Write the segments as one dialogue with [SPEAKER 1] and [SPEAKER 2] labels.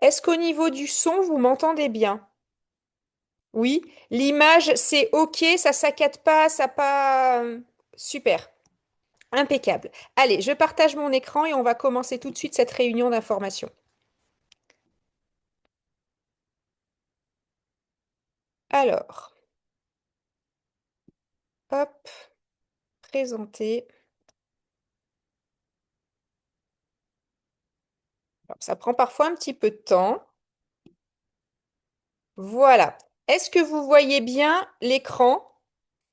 [SPEAKER 1] Est-ce qu'au niveau du son, vous m'entendez bien? Oui. L'image, c'est OK, ça saccade pas, ça pas... Super. Impeccable. Allez, je partage mon écran et on va commencer tout de suite cette réunion d'information. Alors, hop, présenter. Alors, ça prend parfois un petit peu de temps. Voilà. Est-ce que vous voyez bien l'écran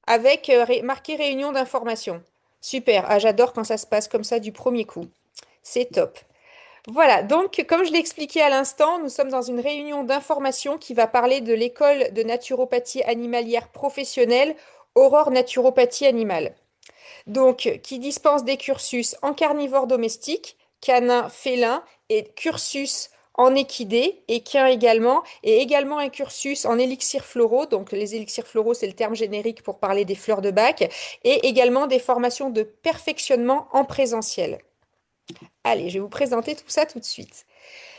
[SPEAKER 1] avec marqué réunion d'information? Super. Ah, j'adore quand ça se passe comme ça du premier coup. C'est top. Voilà, donc comme je l'ai expliqué à l'instant, nous sommes dans une réunion d'information qui va parler de l'école de naturopathie animalière professionnelle Aurore Naturopathie Animale. Donc, qui dispense des cursus en carnivore domestique, canin, félin et cursus en équidé, équin également, et également un cursus en élixirs floraux. Donc, les élixirs floraux, c'est le terme générique pour parler des fleurs de bac, et également des formations de perfectionnement en présentiel. Allez, je vais vous présenter tout ça tout de suite.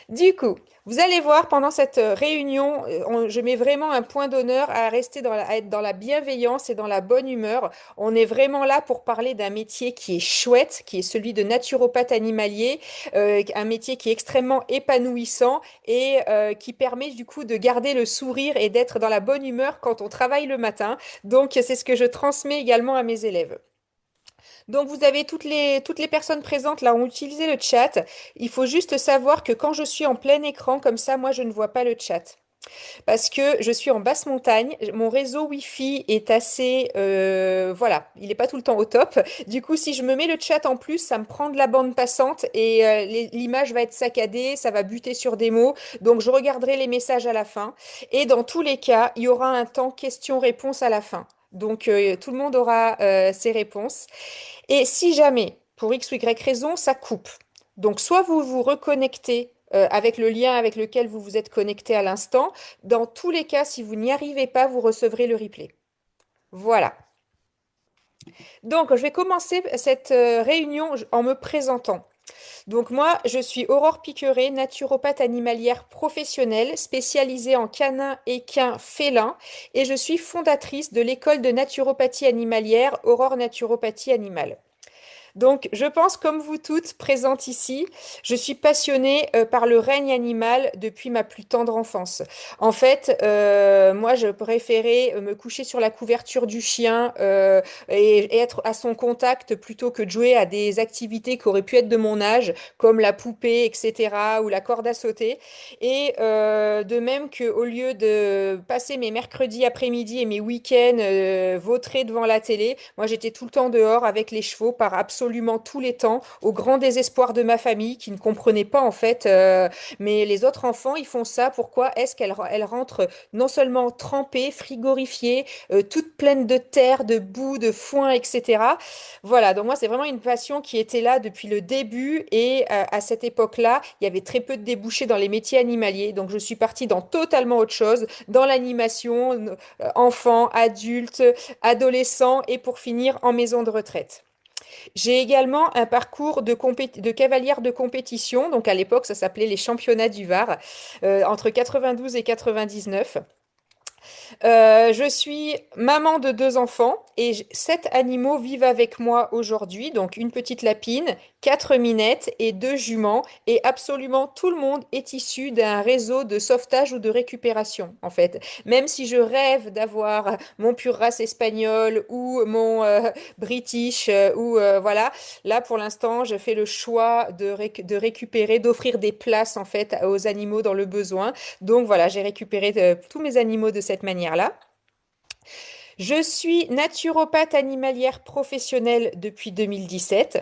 [SPEAKER 1] Du coup, vous allez voir pendant cette réunion, je mets vraiment un point d'honneur à rester à être dans la bienveillance et dans la bonne humeur. On est vraiment là pour parler d'un métier qui est chouette, qui est celui de naturopathe animalier, un métier qui est extrêmement épanouissant et qui permet du coup de garder le sourire et d'être dans la bonne humeur quand on travaille le matin. Donc, c'est ce que je transmets également à mes élèves. Donc vous avez toutes les personnes présentes là ont utilisé le chat. Il faut juste savoir que quand je suis en plein écran comme ça, moi je ne vois pas le chat. Parce que je suis en basse montagne, mon réseau Wi-Fi est assez... voilà, il n'est pas tout le temps au top. Du coup, si je me mets le chat en plus, ça me prend de la bande passante et l'image va être saccadée, ça va buter sur des mots. Donc je regarderai les messages à la fin. Et dans tous les cas, il y aura un temps question-réponse à la fin. Donc tout le monde aura ses réponses. Et si jamais, pour X ou Y raison, ça coupe, donc soit vous vous reconnectez avec le lien avec lequel vous vous êtes connecté à l'instant. Dans tous les cas, si vous n'y arrivez pas, vous recevrez le replay. Voilà. Donc, je vais commencer cette réunion en me présentant. Donc moi, je suis Aurore Piqueret, naturopathe animalière professionnelle spécialisée en canin, équin, félin et je suis fondatrice de l'école de naturopathie animalière Aurore Naturopathie Animale. Donc, je pense, comme vous toutes présentes ici, je suis passionnée par le règne animal depuis ma plus tendre enfance. En fait, moi, je préférais me coucher sur la couverture du chien et être à son contact plutôt que de jouer à des activités qui auraient pu être de mon âge, comme la poupée, etc., ou la corde à sauter. Et de même qu'au lieu de passer mes mercredis après-midi et mes week-ends vautrés devant la télé, moi, j'étais tout le temps dehors avec les chevaux par absolument tous les temps, au grand désespoir de ma famille qui ne comprenait pas en fait. Mais les autres enfants, ils font ça. Pourquoi est-ce qu'elles rentrent non seulement trempées, frigorifiées, toutes pleines de terre, de boue, de foin, etc. Voilà, donc moi, c'est vraiment une passion qui était là depuis le début et à cette époque-là, il y avait très peu de débouchés dans les métiers animaliers. Donc, je suis partie dans totalement autre chose, dans l'animation, enfant, adulte, adolescent et pour finir en maison de retraite. J'ai également un parcours de cavalière de compétition, donc à l'époque ça s'appelait les championnats du Var, entre 92 et 99. Je suis maman de deux enfants et sept animaux vivent avec moi aujourd'hui. Donc une petite lapine, quatre minettes et deux juments. Et absolument tout le monde est issu d'un réseau de sauvetage ou de récupération, en fait. Même si je rêve d'avoir mon pur race espagnol ou mon british ou voilà, là pour l'instant je fais le choix de récupérer, d'offrir des places en fait aux animaux dans le besoin. Donc voilà, j'ai récupéré tous mes animaux de cette manière-là. Je suis naturopathe animalière professionnelle depuis 2017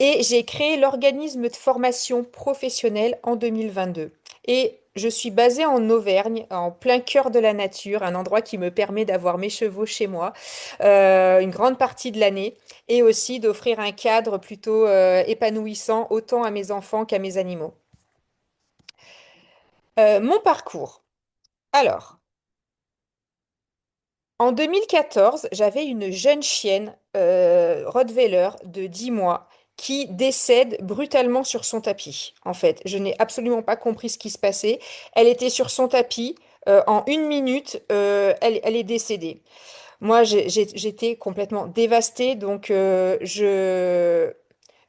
[SPEAKER 1] et j'ai créé l'organisme de formation professionnelle en 2022. Et je suis basée en Auvergne, en plein cœur de la nature, un endroit qui me permet d'avoir mes chevaux chez moi une grande partie de l'année et aussi d'offrir un cadre plutôt épanouissant autant à mes enfants qu'à mes animaux. Mon parcours. Alors, en 2014, j'avais une jeune chienne Rottweiler de 10 mois qui décède brutalement sur son tapis. En fait, je n'ai absolument pas compris ce qui se passait. Elle était sur son tapis. En 1 minute, elle est décédée. Moi, j'étais complètement dévastée, donc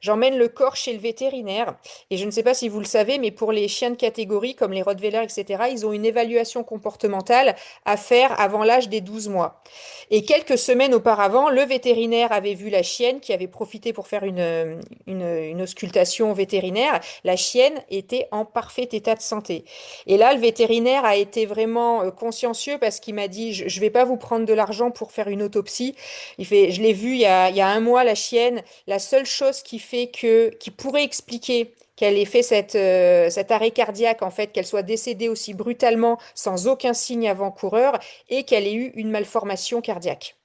[SPEAKER 1] j'emmène le corps chez le vétérinaire. Et je ne sais pas si vous le savez, mais pour les chiens de catégorie comme les Rottweilers, etc., ils ont une évaluation comportementale à faire avant l'âge des 12 mois. Et quelques semaines auparavant, le vétérinaire avait vu la chienne qui avait profité pour faire une auscultation vétérinaire. La chienne était en parfait état de santé. Et là, le vétérinaire a été vraiment consciencieux parce qu'il m'a dit, je ne vais pas vous prendre de l'argent pour faire une autopsie. Il fait, je l'ai vu il y a 1 mois, la chienne. La seule chose qui pourrait expliquer qu'elle ait fait cet arrêt cardiaque, en fait, qu'elle soit décédée aussi brutalement, sans aucun signe avant-coureur, et qu'elle ait eu une malformation cardiaque.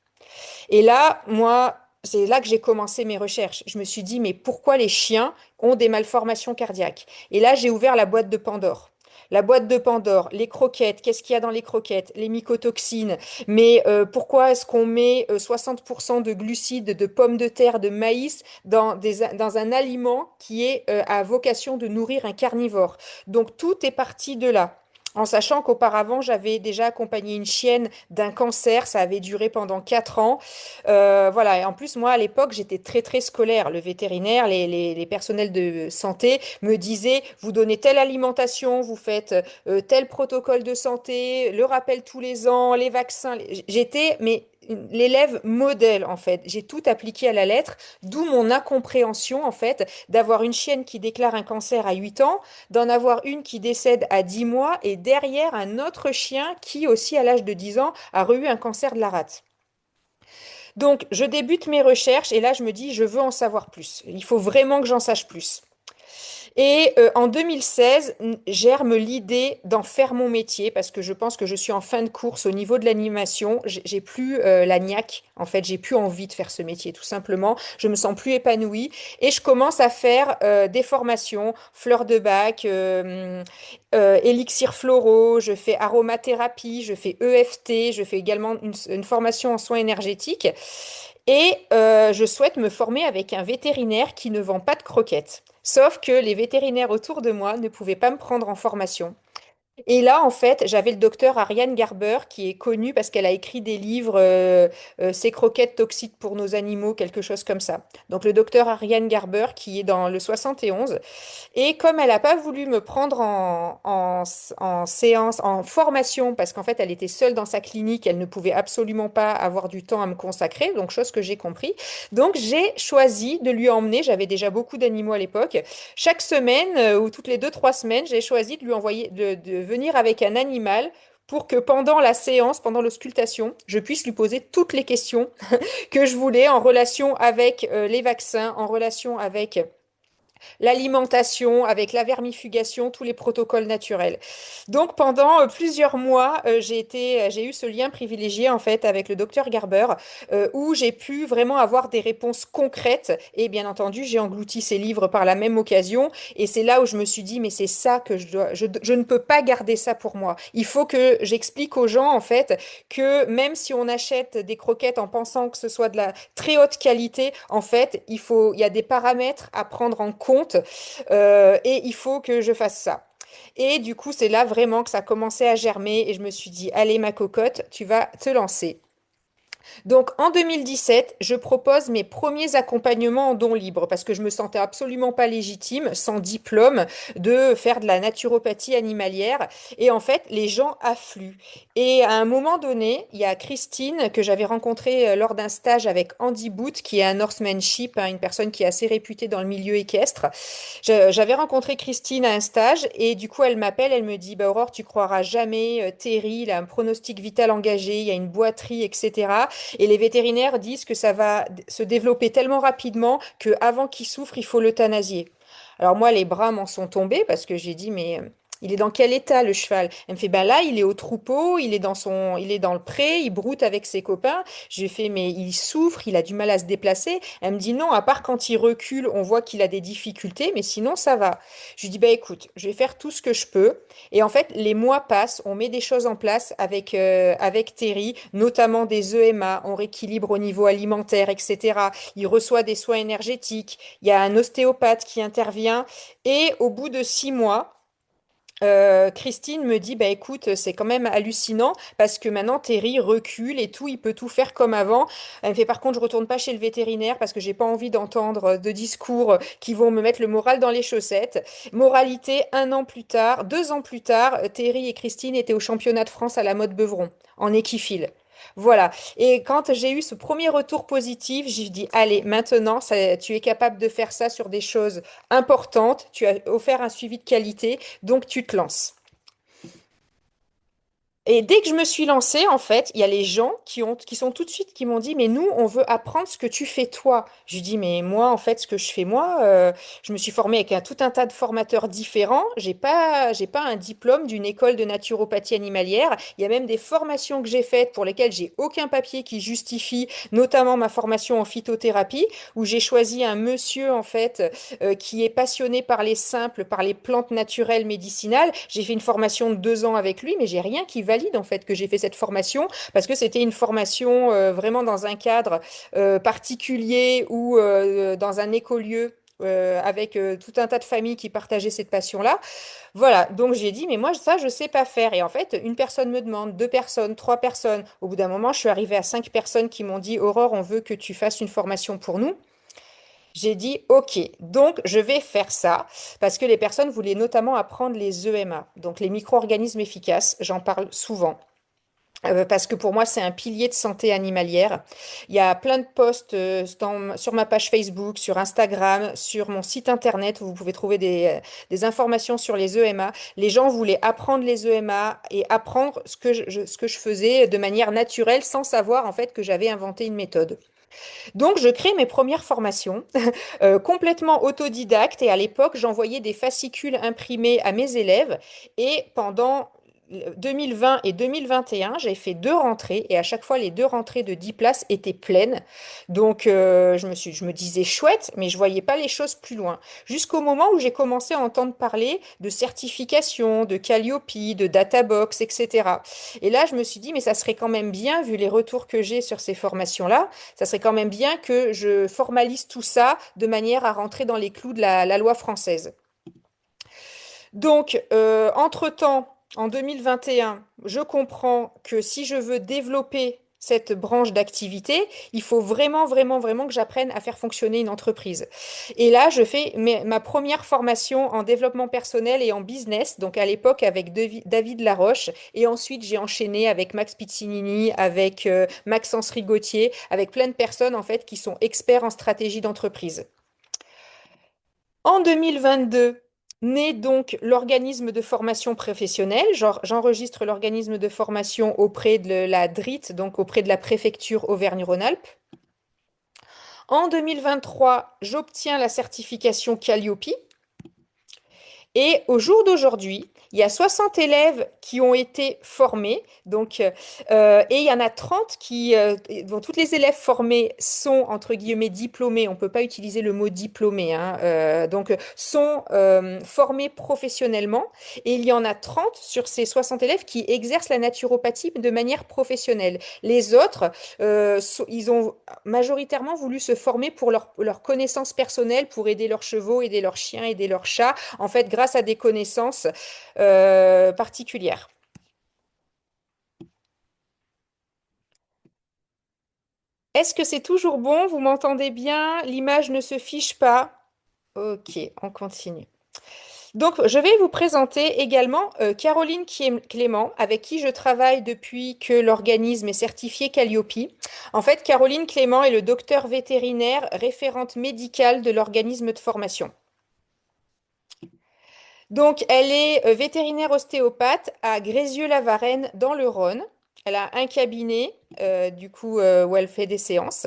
[SPEAKER 1] Et là, moi, c'est là que j'ai commencé mes recherches. Je me suis dit, mais pourquoi les chiens ont des malformations cardiaques? Et là, j'ai ouvert la boîte de Pandore. La boîte de Pandore, les croquettes, qu'est-ce qu'il y a dans les croquettes? Les mycotoxines. Mais pourquoi est-ce qu'on met 60% de glucides, de pommes de terre, de maïs dans un aliment qui est à vocation de nourrir un carnivore? Donc tout est parti de là. En sachant qu'auparavant, j'avais déjà accompagné une chienne d'un cancer, ça avait duré pendant 4 ans. Voilà, et en plus, moi, à l'époque, j'étais très, très scolaire. Le vétérinaire, les personnels de santé me disaient, vous donnez telle alimentation, vous faites tel protocole de santé, le rappel tous les ans, les vaccins. J'étais, mais l'élève modèle, en fait. J'ai tout appliqué à la lettre, d'où mon incompréhension, en fait, d'avoir une chienne qui déclare un cancer à 8 ans, d'en avoir une qui décède à 10 mois, et derrière un autre chien qui, aussi à l'âge de 10 ans, a eu un cancer de la rate. Donc, je débute mes recherches et là, je me dis, je veux en savoir plus. Il faut vraiment que j'en sache plus. Et en 2016, germe l'idée d'en faire mon métier parce que je pense que je suis en fin de course au niveau de l'animation. J'ai plus la niaque. En fait, j'ai plus envie de faire ce métier, tout simplement. Je me sens plus épanouie et je commence à faire des formations, fleurs de bac, élixirs floraux. Je fais aromathérapie, je fais EFT, je fais également une formation en soins énergétiques. Et je souhaite me former avec un vétérinaire qui ne vend pas de croquettes. Sauf que les vétérinaires autour de moi ne pouvaient pas me prendre en formation. Et là, en fait, j'avais le docteur Ariane Garber qui est connue parce qu'elle a écrit des livres, Ces croquettes toxiques pour nos animaux, quelque chose comme ça. Donc le docteur Ariane Garber qui est dans le 71. Et comme elle n'a pas voulu me prendre en séance, en formation, parce qu'en fait, elle était seule dans sa clinique, elle ne pouvait absolument pas avoir du temps à me consacrer, donc chose que j'ai compris. Donc, j'ai choisi de lui emmener, j'avais déjà beaucoup d'animaux à l'époque, chaque semaine ou toutes les 2, 3 semaines, j'ai choisi de lui envoyer, de venir avec un animal pour que pendant la séance, pendant l'auscultation, je puisse lui poser toutes les questions que je voulais en relation avec les vaccins, en relation avec l'alimentation, avec la vermifugation, tous les protocoles naturels. Donc pendant plusieurs mois, j'ai eu ce lien privilégié en fait avec le docteur Garber, où j'ai pu vraiment avoir des réponses concrètes. Et bien entendu, j'ai englouti ces livres par la même occasion. Et c'est là où je me suis dit, mais c'est ça que je ne peux pas garder ça pour moi. Il faut que j'explique aux gens en fait que même si on achète des croquettes en pensant que ce soit de la très haute qualité, en fait, il y a des paramètres à prendre en compte et il faut que je fasse ça. Et du coup, c'est là vraiment que ça a commencé à germer et je me suis dit, allez ma cocotte, tu vas te lancer. Donc en 2017, je propose mes premiers accompagnements en don libre parce que je me sentais absolument pas légitime, sans diplôme, de faire de la naturopathie animalière. Et en fait, les gens affluent. Et à un moment donné, il y a Christine que j'avais rencontrée lors d'un stage avec Andy Booth, qui est un horsemanship, hein, une personne qui est assez réputée dans le milieu équestre. J'avais rencontré Christine à un stage et du coup, elle m'appelle, elle me dit, bah, Aurore, tu croiras jamais, Terry, il a un pronostic vital engagé, il y a une boiterie, etc. Et les vétérinaires disent que ça va se développer tellement rapidement qu'avant qu'il souffre, il faut l'euthanasier. Alors moi, les bras m'en sont tombés parce que j'ai dit, mais Il est dans quel état le cheval? Elle me fait, ben là, il est au troupeau, il est dans le pré, il broute avec ses copains. J'ai fait, mais il souffre, il a du mal à se déplacer. Elle me dit non, à part quand il recule, on voit qu'il a des difficultés, mais sinon ça va. Je lui dis, bah écoute, je vais faire tout ce que je peux. Et en fait, les mois passent, on met des choses en place avec Terry, notamment des EMA, on rééquilibre au niveau alimentaire, etc. Il reçoit des soins énergétiques, il y a un ostéopathe qui intervient, et au bout de 6 mois, Christine me dit, bah écoute, c'est quand même hallucinant parce que maintenant Terry recule et tout, il peut tout faire comme avant. Elle me fait par contre, je retourne pas chez le vétérinaire parce que j'ai pas envie d'entendre de discours qui vont me mettre le moral dans les chaussettes. Moralité, 1 an plus tard, 2 ans plus tard, Terry et Christine étaient au championnat de France à la mode Beuvron en équifile. Voilà. Et quand j'ai eu ce premier retour positif, j'ai dit, allez, maintenant, tu es capable de faire ça sur des choses importantes. Tu as offert un suivi de qualité. Donc tu te lances. Et dès que je me suis lancée, en fait, il y a les gens qui sont tout de suite, qui m'ont dit, mais nous, on veut apprendre ce que tu fais toi. Je lui dis, mais moi, en fait, ce que je fais moi, je me suis formée avec tout un tas de formateurs différents. J'ai pas un diplôme d'une école de naturopathie animalière. Il y a même des formations que j'ai faites pour lesquelles j'ai aucun papier qui justifie, notamment ma formation en phytothérapie, où j'ai choisi un monsieur, en fait, qui est passionné par les simples, par les plantes naturelles médicinales. J'ai fait une formation de 2 ans avec lui, mais j'ai rien qui valide en fait que j'ai fait cette formation parce que c'était une formation vraiment dans un cadre particulier ou dans un écolieu. Avec tout un tas de familles qui partageaient cette passion-là. Voilà, donc j'ai dit, mais moi, ça, je sais pas faire. Et en fait, une personne me demande, 2 personnes, 3 personnes. Au bout d'un moment, je suis arrivée à 5 personnes qui m'ont dit, Aurore, on veut que tu fasses une formation pour nous. J'ai dit, OK, donc je vais faire ça parce que les personnes voulaient notamment apprendre les EMA, donc les micro-organismes efficaces. J'en parle souvent. Parce que pour moi, c'est un pilier de santé animalière. Il y a plein de posts sur ma page Facebook, sur Instagram, sur mon site internet où vous pouvez trouver des informations sur les EMA. Les gens voulaient apprendre les EMA et apprendre ce que je faisais de manière naturelle sans savoir en fait que j'avais inventé une méthode. Donc, je crée mes premières formations complètement autodidacte et à l'époque, j'envoyais des fascicules imprimés à mes élèves et pendant 2020 et 2021, j'ai fait 2 rentrées et à chaque fois, les 2 rentrées de 10 places étaient pleines. Donc, je me disais chouette, mais je voyais pas les choses plus loin. Jusqu'au moment où j'ai commencé à entendre parler de certification, de Calliope, de Databox, etc. Et là, je me suis dit, mais ça serait quand même bien, vu les retours que j'ai sur ces formations-là, ça serait quand même bien que je formalise tout ça de manière à rentrer dans les clous de la loi française. Donc, entre-temps, en 2021, je comprends que si je veux développer cette branche d'activité, il faut vraiment, vraiment, vraiment que j'apprenne à faire fonctionner une entreprise. Et là, je fais ma première formation en développement personnel et en business, donc à l'époque avec David Laroche, et ensuite j'ai enchaîné avec Max Piccinini, avec Maxence Rigotier, avec plein de personnes en fait qui sont experts en stratégie d'entreprise. En 2022, naît donc l'organisme de formation professionnelle. J'enregistre l'organisme de formation auprès de la DRIT, donc auprès de la préfecture Auvergne-Rhône-Alpes. En 2023, j'obtiens la certification Calliope. Et au jour d'aujourd'hui, il y a 60 élèves qui ont été formés. Donc, et il y en a 30 dont toutes les élèves formés sont, entre guillemets, diplômés. On ne peut pas utiliser le mot diplômé, hein, donc, sont formés professionnellement. Et il y en a 30 sur ces 60 élèves qui exercent la naturopathie de manière professionnelle. Les autres, ils ont majoritairement voulu se former pour leur connaissance personnelle, pour aider leurs chevaux, aider leurs chiens, aider leurs chats, en fait, grâce à des connaissances particulières. Est-ce que c'est toujours bon? Vous m'entendez bien? L'image ne se fiche pas? Ok, on continue. Donc, je vais vous présenter également Caroline Clément, avec qui je travaille depuis que l'organisme est certifié Calliope. En fait, Caroline Clément est le docteur vétérinaire référente médicale de l'organisme de formation. Donc, elle est vétérinaire ostéopathe à Grézieux-la-Varenne dans le Rhône. Elle a un cabinet, du coup, où elle fait des séances.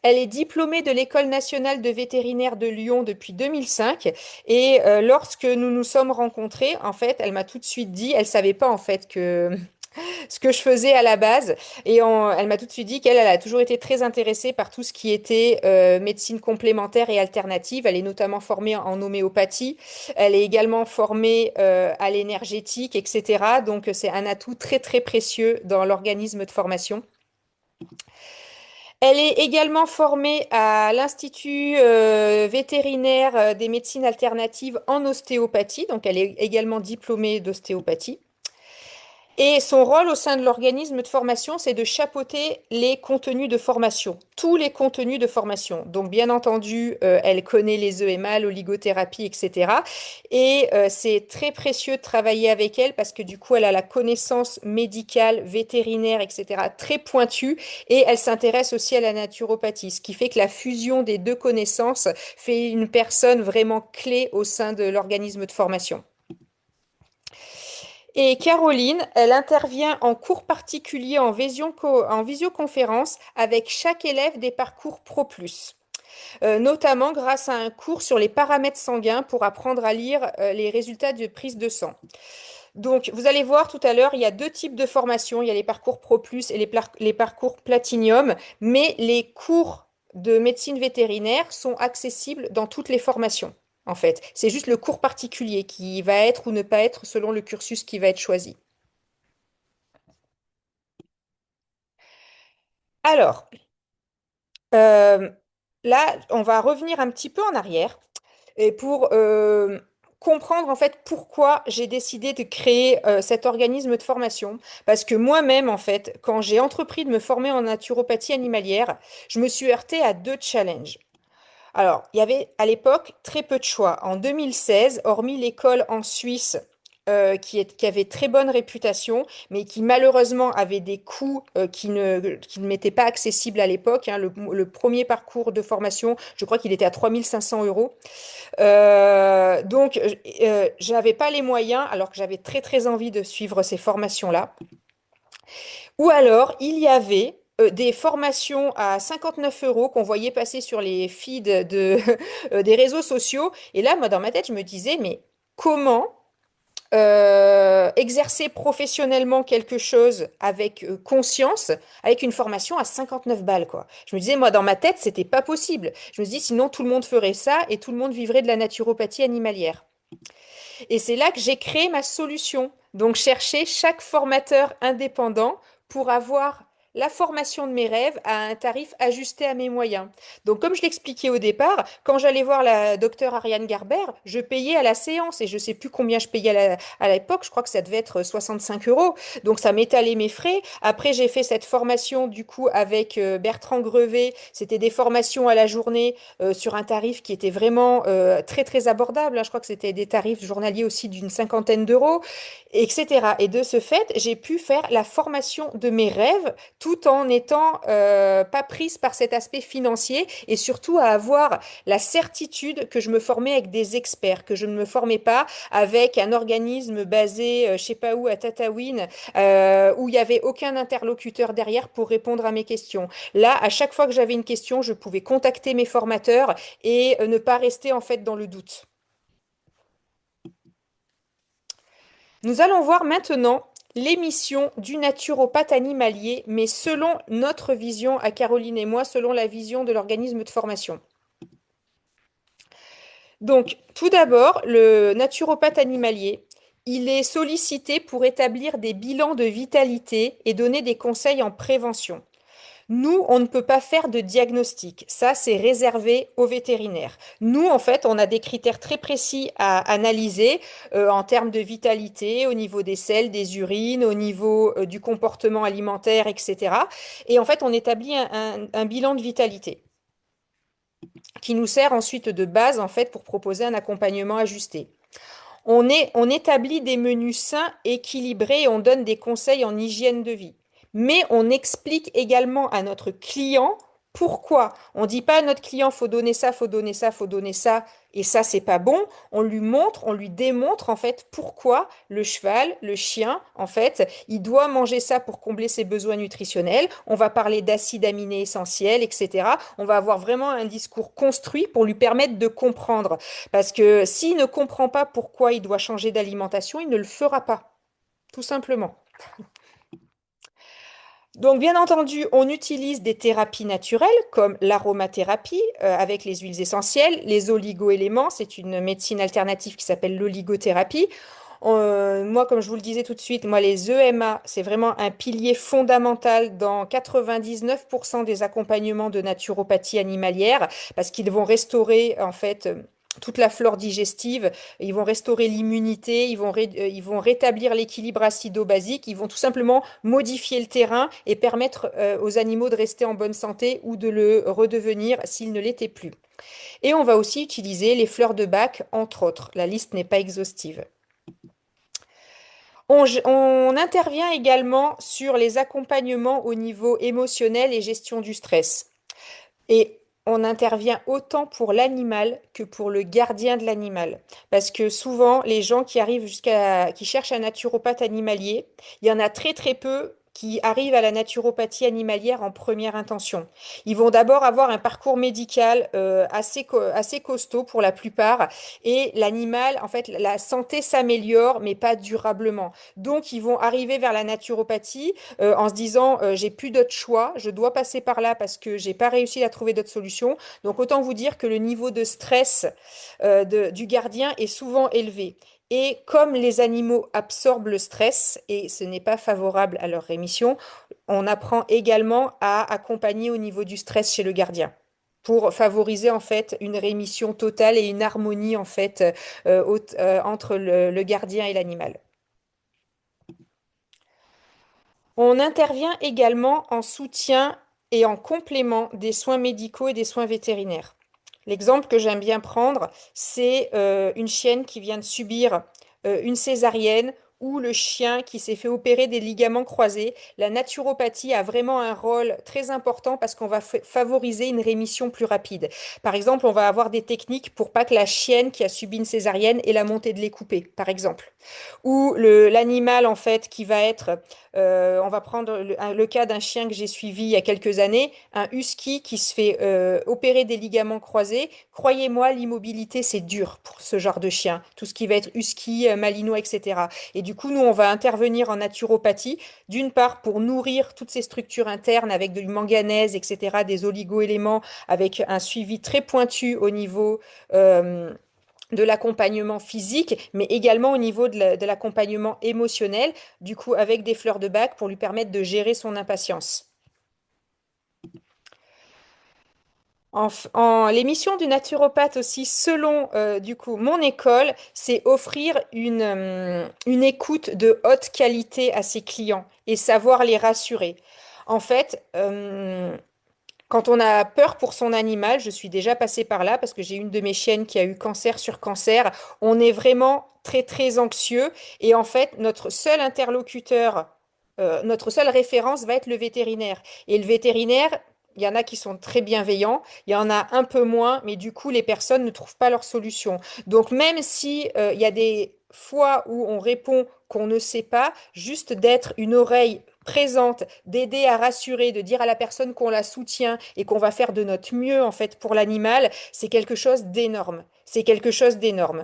[SPEAKER 1] Elle est diplômée de l'École nationale de vétérinaire de Lyon depuis 2005 et lorsque nous nous sommes rencontrés, en fait, elle m'a tout de suite dit, elle savait pas en fait que ce que je faisais à la base et elle m'a tout de suite dit qu'elle elle a toujours été très intéressée par tout ce qui était médecine complémentaire et alternative. Elle est notamment formée en homéopathie. Elle est également formée à l'énergétique, etc. Donc c'est un atout très très précieux dans l'organisme de formation. Elle est également formée à l'Institut vétérinaire des médecines alternatives en ostéopathie, donc elle est également diplômée d'ostéopathie. Et son rôle au sein de l'organisme de formation, c'est de chapeauter les contenus de formation, tous les contenus de formation. Donc, bien entendu, elle connaît les EMA, l'oligothérapie, etc. Et c'est très précieux de travailler avec elle parce que du coup, elle a la connaissance médicale, vétérinaire, etc. très pointue et elle s'intéresse aussi à la naturopathie, ce qui fait que la fusion des deux connaissances fait une personne vraiment clé au sein de l'organisme de formation. Et Caroline, elle intervient en cours particulier en visioconférence avec chaque élève des parcours Pro Plus, notamment grâce à un cours sur les paramètres sanguins pour apprendre à lire les résultats de prise de sang. Donc, vous allez voir tout à l'heure, il y a deux types de formations. Il y a les parcours Pro Plus et les parcours Platinium, mais les cours de médecine vétérinaire sont accessibles dans toutes les formations, en fait. C'est juste le cours particulier qui va être ou ne pas être selon le cursus qui va être choisi. Alors, euh, là, on va revenir un petit peu en arrière et pour comprendre en fait pourquoi j'ai décidé de créer cet organisme de formation. Parce que moi-même, en fait, quand j'ai entrepris de me former en naturopathie animalière, je me suis heurtée à deux challenges. Alors, il y avait à l'époque très peu de choix. En 2016, hormis l'école en Suisse, qui avait très bonne réputation, mais qui malheureusement avait des coûts qui ne m'étaient pas accessibles à l'époque, hein. Le premier parcours de formation, je crois qu'il était à 3 500 euros. Donc, je n'avais pas les moyens, alors que j'avais très très envie de suivre ces formations-là. Ou alors, il y avait des formations à 59 euros qu'on voyait passer sur les feeds des réseaux sociaux. Et là, moi, dans ma tête, je me disais, mais comment exercer professionnellement quelque chose avec conscience, avec une formation à 59 balles, quoi. Je me disais, moi, dans ma tête, c'était pas possible. Je me dis, sinon, tout le monde ferait ça et tout le monde vivrait de la naturopathie animalière. Et c'est là que j'ai créé ma solution. Donc, chercher chaque formateur indépendant pour avoir la formation de mes rêves à un tarif ajusté à mes moyens. Donc, comme je l'expliquais au départ, quand j'allais voir la docteure Ariane Garber, je payais à la séance et je sais plus combien je payais à l'époque. Je crois que ça devait être 65 euros. Donc, ça m'étalait mes frais. Après, j'ai fait cette formation du coup avec Bertrand Grevet. C'était des formations à la journée sur un tarif qui était vraiment très très abordable, hein. Je crois que c'était des tarifs journaliers aussi d'une cinquantaine d'euros, etc. Et de ce fait, j'ai pu faire la formation de mes rêves tout en n'étant pas prise par cet aspect financier et surtout à avoir la certitude que je me formais avec des experts, que je ne me formais pas avec un organisme basé, je sais pas où, à Tataouine, où il n'y avait aucun interlocuteur derrière pour répondre à mes questions. Là, à chaque fois que j'avais une question, je pouvais contacter mes formateurs et ne pas rester en fait dans le doute. Nous allons voir maintenant l'émission du naturopathe animalier, mais selon notre vision à Caroline et moi, selon la vision de l'organisme de formation. Donc, tout d'abord, le naturopathe animalier, il est sollicité pour établir des bilans de vitalité et donner des conseils en prévention. Nous, on ne peut pas faire de diagnostic. Ça, c'est réservé aux vétérinaires. Nous, en fait, on a des critères très précis à analyser en termes de vitalité, au niveau des selles, des urines, au niveau du comportement alimentaire, etc. Et en fait, on établit un bilan de vitalité qui nous sert ensuite de base, en fait, pour proposer un accompagnement ajusté. On établit des menus sains, équilibrés et on donne des conseils en hygiène de vie. Mais on explique également à notre client pourquoi. On ne dit pas à notre client, faut donner ça, faut donner ça, faut donner ça, et ça, c'est pas bon. On lui montre, on lui démontre en fait pourquoi le cheval, le chien, en fait, il doit manger ça pour combler ses besoins nutritionnels. On va parler d'acides aminés essentiels, etc. On va avoir vraiment un discours construit pour lui permettre de comprendre. Parce que s'il ne comprend pas pourquoi il doit changer d'alimentation, il ne le fera pas, tout simplement. Donc, bien entendu, on utilise des thérapies naturelles comme l'aromathérapie avec les huiles essentielles, les oligoéléments, c'est une médecine alternative qui s'appelle l'oligothérapie. Moi, comme je vous le disais tout de suite, moi, les EMA, c'est vraiment un pilier fondamental dans 99% des accompagnements de naturopathie animalière parce qu'ils vont restaurer, en fait, toute la flore digestive, ils vont restaurer l'immunité, ils vont rétablir l'équilibre acido-basique, ils vont tout simplement modifier le terrain et permettre aux animaux de rester en bonne santé ou de le redevenir s'ils ne l'étaient plus. Et on va aussi utiliser les fleurs de bac, entre autres. La liste n'est pas exhaustive. On intervient également sur les accompagnements au niveau émotionnel et gestion du stress. Et on intervient autant pour l'animal que pour le gardien de l'animal. Parce que souvent, les gens qui arrivent qui cherchent un naturopathe animalier, il y en a très très peu qui arrivent à la naturopathie animalière en première intention. Ils vont d'abord avoir un parcours médical assez costaud pour la plupart et l'animal, en fait, la santé s'améliore mais pas durablement. Donc, ils vont arriver vers la naturopathie en se disant j'ai plus d'autre choix, je dois passer par là parce que j'ai pas réussi à trouver d'autres solutions. Donc autant vous dire que le niveau de stress du gardien est souvent élevé. Et comme les animaux absorbent le stress et ce n'est pas favorable à leur rémission, on apprend également à accompagner au niveau du stress chez le gardien pour favoriser en fait une rémission totale et une harmonie en fait entre le gardien et l'animal. On intervient également en soutien et en complément des soins médicaux et des soins vétérinaires. L'exemple que j'aime bien prendre, c'est une chienne qui vient de subir une césarienne ou le chien qui s'est fait opérer des ligaments croisés. La naturopathie a vraiment un rôle très important parce qu'on va favoriser une rémission plus rapide. Par exemple, on va avoir des techniques pour pas que la chienne qui a subi une césarienne ait la montée de lait coupée, par exemple. Ou l'animal, en fait, qui va être on va prendre le cas d'un chien que j'ai suivi il y a quelques années, un husky qui se fait opérer des ligaments croisés. Croyez-moi, l'immobilité, c'est dur pour ce genre de chien. Tout ce qui va être husky, malinois, etc. Et du coup, nous, on va intervenir en naturopathie, d'une part pour nourrir toutes ces structures internes avec du manganèse, etc., des oligoéléments, avec un suivi très pointu au niveau de l'accompagnement physique, mais également au niveau de l'accompagnement émotionnel, du coup avec des fleurs de bac pour lui permettre de gérer son impatience. L'émission du naturopathe aussi, selon du coup mon école, c'est offrir une écoute de haute qualité à ses clients et savoir les rassurer. En fait, quand on a peur pour son animal, je suis déjà passée par là parce que j'ai une de mes chiennes qui a eu cancer sur cancer. On est vraiment très très anxieux et en fait notre seul interlocuteur, notre seule référence va être le vétérinaire. Et le vétérinaire, il y en a qui sont très bienveillants, il y en a un peu moins, mais du coup les personnes ne trouvent pas leur solution. Donc même si il y a des fois où on répond qu'on ne sait pas, juste d'être une oreille présente, d'aider à rassurer, de dire à la personne qu'on la soutient et qu'on va faire de notre mieux en fait pour l'animal, c'est quelque chose d'énorme. C'est quelque chose d'énorme.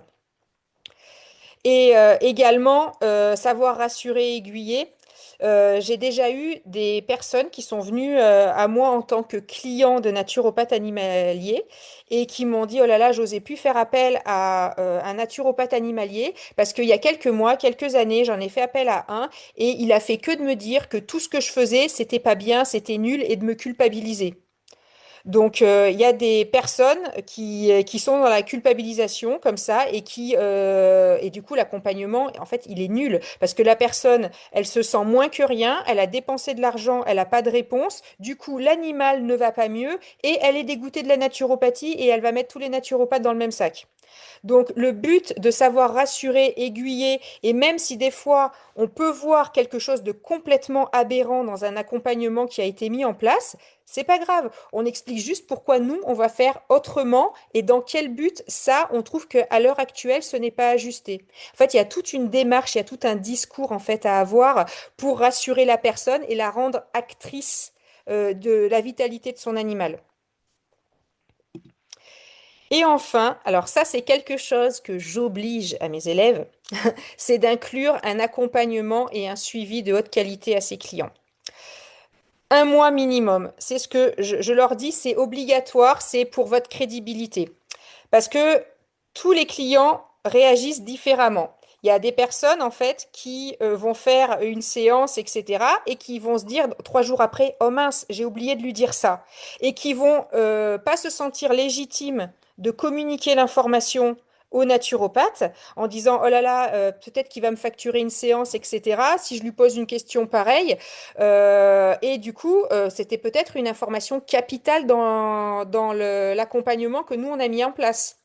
[SPEAKER 1] Et également, savoir rassurer et aiguiller. J'ai déjà eu des personnes qui sont venues à moi en tant que client de naturopathe animalier et qui m'ont dit, oh là là, j'osais plus faire appel à un naturopathe animalier parce qu'il y a quelques mois, quelques années, j'en ai fait appel à un et il a fait que de me dire que tout ce que je faisais, c'était pas bien, c'était nul et de me culpabiliser. Donc, il y a des personnes qui sont dans la culpabilisation comme ça et du coup, l'accompagnement, en fait, il est nul parce que la personne, elle se sent moins que rien, elle a dépensé de l'argent, elle n'a pas de réponse. Du coup, l'animal ne va pas mieux et elle est dégoûtée de la naturopathie et elle va mettre tous les naturopathes dans le même sac. Donc, le but de savoir rassurer, aiguiller, et même si des fois on peut voir quelque chose de complètement aberrant dans un accompagnement qui a été mis en place, C'est pas grave. On explique juste pourquoi nous, on va faire autrement et dans quel but ça, on trouve qu'à l'heure actuelle, ce n'est pas ajusté. En fait, il y a toute une démarche, il y a tout un discours en fait à avoir pour rassurer la personne et la rendre actrice de la vitalité de son animal. Et enfin, alors ça, c'est quelque chose que j'oblige à mes élèves, c'est d'inclure un accompagnement et un suivi de haute qualité à ses clients. Un mois minimum, c'est ce que je leur dis, c'est obligatoire, c'est pour votre crédibilité. Parce que tous les clients réagissent différemment. Il y a des personnes, en fait, qui vont faire une séance, etc., et qui vont se dire 3 jours après, oh mince, j'ai oublié de lui dire ça. Et qui vont pas se sentir légitimes de communiquer l'information au naturopathe en disant, oh là là, peut-être qu'il va me facturer une séance, etc., si je lui pose une question pareille. Et du coup, c'était peut-être une information capitale dans l'accompagnement que nous, on a mis en place.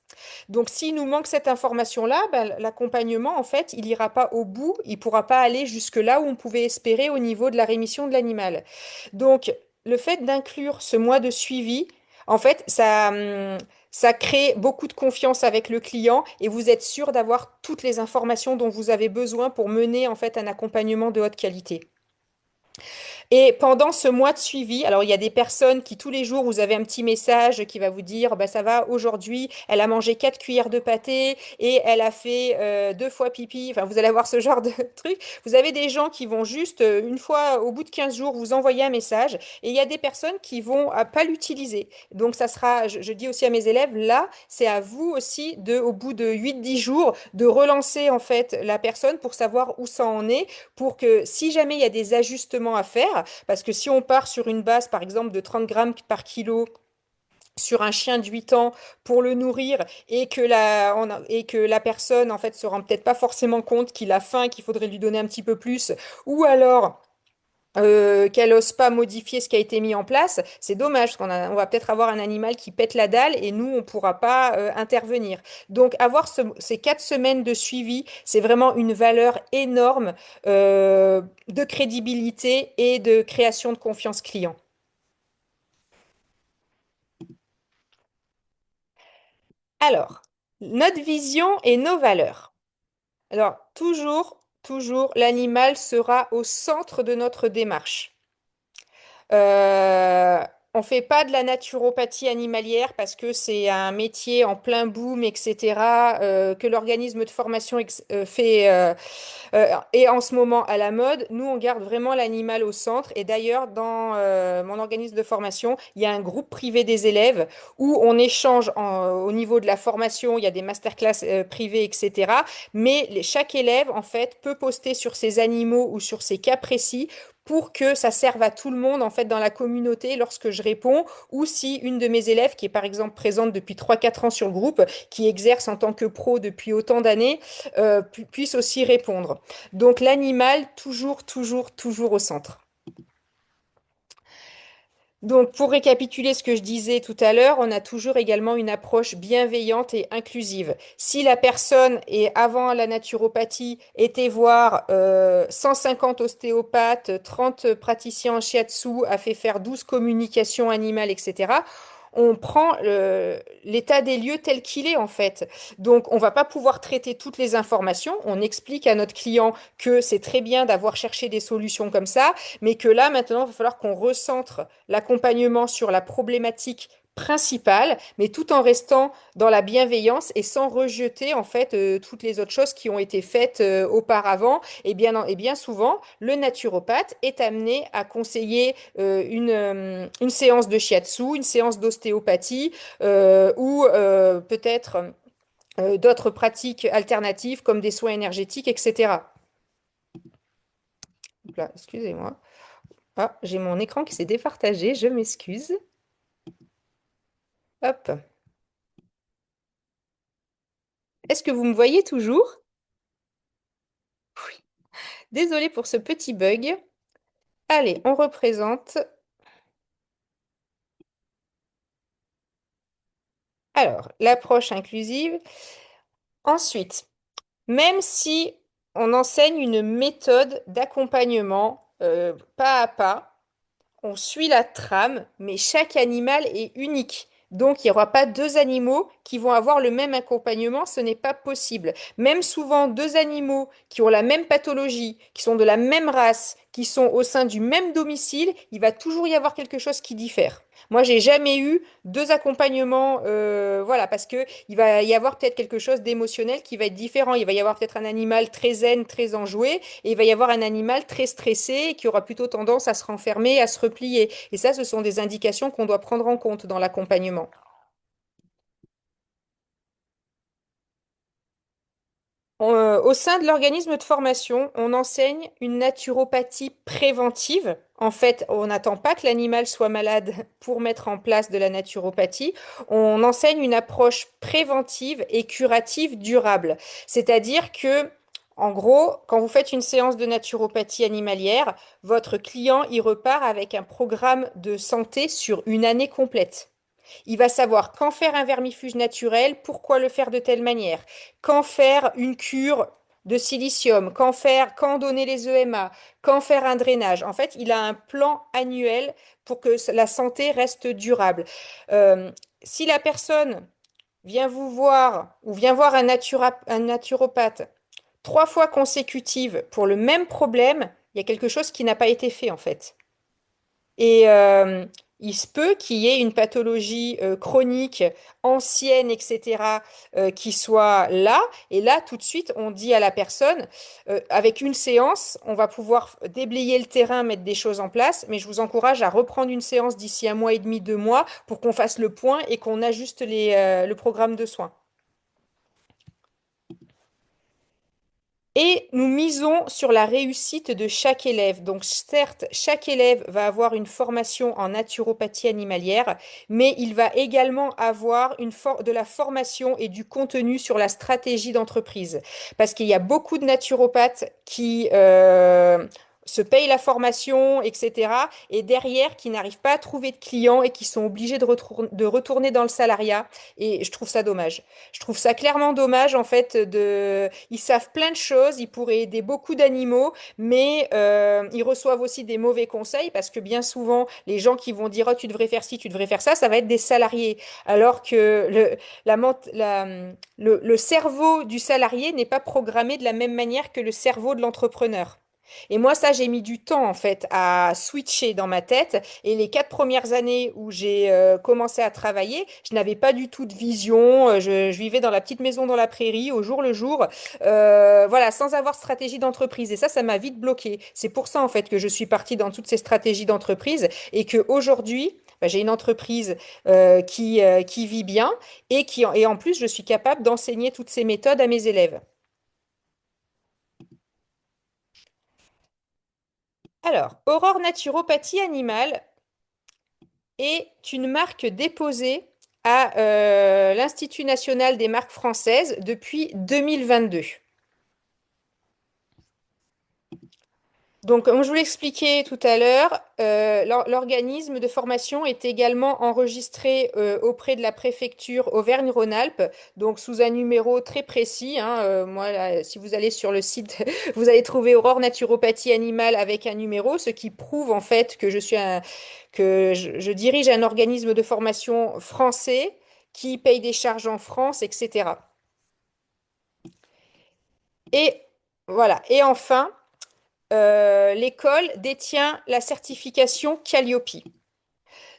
[SPEAKER 1] Donc, s'il nous manque cette information-là, ben, l'accompagnement, en fait, il n'ira pas au bout, il ne pourra pas aller jusque là où on pouvait espérer au niveau de la rémission de l'animal. Donc, le fait d'inclure ce mois de suivi, en fait, ça crée beaucoup de confiance avec le client et vous êtes sûr d'avoir toutes les informations dont vous avez besoin pour mener, en fait, un accompagnement de haute qualité. Et pendant ce mois de suivi, alors il y a des personnes qui tous les jours, vous avez un petit message qui va vous dire, bah, ça va, aujourd'hui, elle a mangé 4 cuillères de pâté et elle a fait 2 fois pipi. Enfin, vous allez avoir ce genre de truc. Vous avez des gens qui vont juste, une fois au bout de 15 jours, vous envoyer un message et il y a des personnes qui vont pas l'utiliser. Donc, ça sera, je dis aussi à mes élèves, là, c'est à vous aussi, au bout de 8-10 jours, de relancer en fait la personne pour savoir où ça en est, pour que si jamais il y a des ajustements à faire, parce que si on part sur une base, par exemple, de 30 grammes par kilo, sur un chien de 8 ans pour le nourrir et que la personne en fait se rend peut-être pas forcément compte qu'il a faim, qu'il faudrait lui donner un petit peu plus, ou alors qu'elle n'ose pas modifier ce qui a été mis en place, c'est dommage, parce on va peut-être avoir un animal qui pète la dalle et nous, on ne pourra pas intervenir. Donc, avoir ces 4 semaines de suivi, c'est vraiment une valeur énorme de crédibilité et de création de confiance client. Alors, notre vision et nos valeurs. Alors, toujours, l'animal sera au centre de notre démarche. Euh, on fait pas de la naturopathie animalière parce que c'est un métier en plein boom, etc., que l'organisme de formation est en ce moment à la mode. Nous, on garde vraiment l'animal au centre. Et d'ailleurs, dans mon organisme de formation, il y a un groupe privé des élèves où on échange au niveau de la formation. Il y a des masterclass privées, etc. Mais chaque élève, en fait, peut poster sur ses animaux ou sur ses cas précis pour que ça serve à tout le monde en fait dans la communauté lorsque je réponds ou si une de mes élèves qui est par exemple présente depuis 3 4 ans sur le groupe, qui exerce en tant que pro depuis autant d'années, puisse aussi répondre. Donc l'animal toujours au centre. Donc, pour récapituler ce que je disais tout à l'heure, on a toujours également une approche bienveillante et inclusive. Si la personne est avant la naturopathie était voir 150 ostéopathes, 30 praticiens en shiatsu, a fait faire 12 communications animales, etc., on prend l'état des lieux tel qu'il est en fait. Donc, on va pas pouvoir traiter toutes les informations. On explique à notre client que c'est très bien d'avoir cherché des solutions comme ça, mais que là, maintenant, il va falloir qu'on recentre l'accompagnement sur la problématique principale, mais tout en restant dans la bienveillance et sans rejeter en fait toutes les autres choses qui ont été faites auparavant. Et bien souvent, le naturopathe est amené à conseiller une séance de shiatsu, une séance d'ostéopathie ou peut-être d'autres pratiques alternatives comme des soins énergétiques, etc. Hop là, excusez-moi. Ah, j'ai mon écran qui s'est départagé, je m'excuse. Hop. Est-ce que vous me voyez toujours? Désolée pour ce petit bug. Allez, on représente. Alors, l'approche inclusive. Ensuite, même si on enseigne une méthode d'accompagnement pas à pas, on suit la trame, mais chaque animal est unique. Donc, il n'y aura pas deux animaux qui vont avoir le même accompagnement, ce n'est pas possible. Même souvent, deux animaux qui ont la même pathologie, qui sont de la même race, qui sont au sein du même domicile, il va toujours y avoir quelque chose qui diffère. Moi, j'ai jamais eu deux accompagnements, voilà, parce que il va y avoir peut-être quelque chose d'émotionnel qui va être différent. Il va y avoir peut-être un animal très zen, très enjoué, et il va y avoir un animal très stressé qui aura plutôt tendance à se renfermer, à se replier. Et ça, ce sont des indications qu'on doit prendre en compte dans l'accompagnement. Au sein de l'organisme de formation, on enseigne une naturopathie préventive. En fait, on n'attend pas que l'animal soit malade pour mettre en place de la naturopathie. On enseigne une approche préventive et curative durable. C'est-à-dire que, en gros, quand vous faites une séance de naturopathie animalière, votre client y repart avec un programme de santé sur une année complète. Il va savoir quand faire un vermifuge naturel, pourquoi le faire de telle manière, quand faire une cure de silicium, quand donner les EMA, quand faire un drainage. En fait, il a un plan annuel pour que la santé reste durable. Euh, Si la personne vient vous voir ou vient voir un naturopathe trois fois consécutives pour le même problème, il y a quelque chose qui n'a pas été fait en fait. Et il se peut qu'il y ait une pathologie chronique, ancienne, etc., qui soit là. Et là, tout de suite, on dit à la personne, avec une séance, on va pouvoir déblayer le terrain, mettre des choses en place. Mais je vous encourage à reprendre une séance d'ici un mois et demi, 2 mois, pour qu'on fasse le point et qu'on ajuste le programme de soins. Et nous misons sur la réussite de chaque élève. Donc, certes, chaque élève va avoir une formation en naturopathie animalière, mais il va également avoir de la formation et du contenu sur la stratégie d'entreprise. Parce qu'il y a beaucoup de naturopathes qui se payent la formation, etc., et derrière, qui n'arrivent pas à trouver de clients et qui sont obligés de retourner dans le salariat. Et je trouve ça dommage. Je trouve ça clairement dommage, en fait, ils savent plein de choses, ils pourraient aider beaucoup d'animaux, mais ils reçoivent aussi des mauvais conseils parce que bien souvent, les gens qui vont dire, oh, tu devrais faire ci, tu devrais faire ça va être des salariés. Alors que le cerveau du salarié n'est pas programmé de la même manière que le cerveau de l'entrepreneur. Et moi, ça, j'ai mis du temps, en fait, à switcher dans ma tête. Et les 4 premières années où j'ai commencé à travailler, je n'avais pas du tout de vision. Je vivais dans la petite maison dans la prairie, au jour le jour, voilà, sans avoir de stratégie d'entreprise. Et ça m'a vite bloqué. C'est pour ça, en fait, que je suis partie dans toutes ces stratégies d'entreprise et que aujourd'hui, bah, j'ai une entreprise qui vit bien et en plus, je suis capable d'enseigner toutes ces méthodes à mes élèves. Alors, Aurore Naturopathie Animale est une marque déposée à l'Institut national des marques françaises depuis 2022. Donc, comme je vous l'expliquais tout à l'heure, l'organisme de formation est également enregistré auprès de la préfecture Auvergne-Rhône-Alpes, donc sous un numéro très précis, hein. Moi, là, si vous allez sur le site, vous allez trouver Aurore Naturopathie Animale avec un numéro, ce qui prouve en fait que je dirige un organisme de formation français qui paye des charges en France, etc. Et voilà. Et enfin, l'école détient la certification Calliope.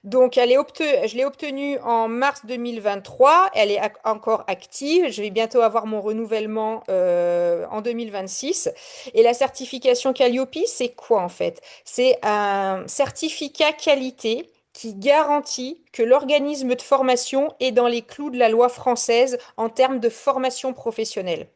[SPEAKER 1] Donc, je l'ai obtenue en mars 2023. Elle est encore active. Je vais bientôt avoir mon renouvellement en 2026. Et la certification Calliope, c'est quoi en fait? C'est un certificat qualité qui garantit que l'organisme de formation est dans les clous de la loi française en termes de formation professionnelle.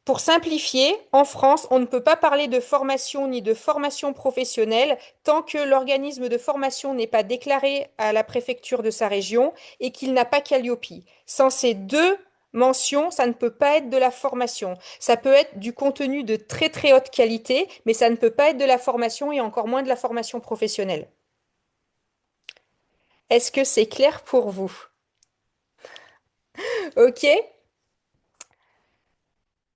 [SPEAKER 1] Pour simplifier, en France, on ne peut pas parler de formation ni de formation professionnelle tant que l'organisme de formation n'est pas déclaré à la préfecture de sa région et qu'il n'a pas Calliope. Sans ces deux mentions, ça ne peut pas être de la formation. Ça peut être du contenu de très très haute qualité, mais ça ne peut pas être de la formation et encore moins de la formation professionnelle. Est-ce que c'est clair pour vous? Ok?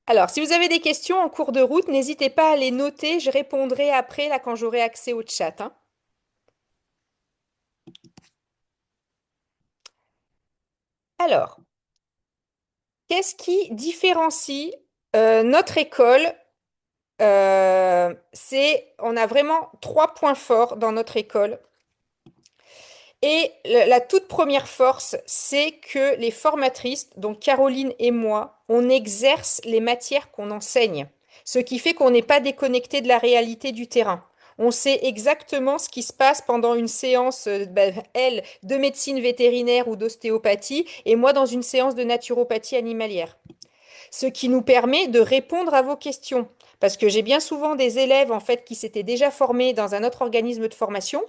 [SPEAKER 1] Alors, si vous avez des questions en cours de route, n'hésitez pas à les noter. Je répondrai après, là, quand j'aurai accès au chat, hein. Alors, qu'est-ce qui différencie notre école? On a vraiment trois points forts dans notre école. Et la toute première force, c'est que les formatrices, donc Caroline et moi, on exerce les matières qu'on enseigne, ce qui fait qu'on n'est pas déconnecté de la réalité du terrain. On sait exactement ce qui se passe pendant une séance, elle, de médecine vétérinaire ou d'ostéopathie, et moi dans une séance de naturopathie animalière, ce qui nous permet de répondre à vos questions. Parce que j'ai bien souvent des élèves en fait qui s'étaient déjà formés dans un autre organisme de formation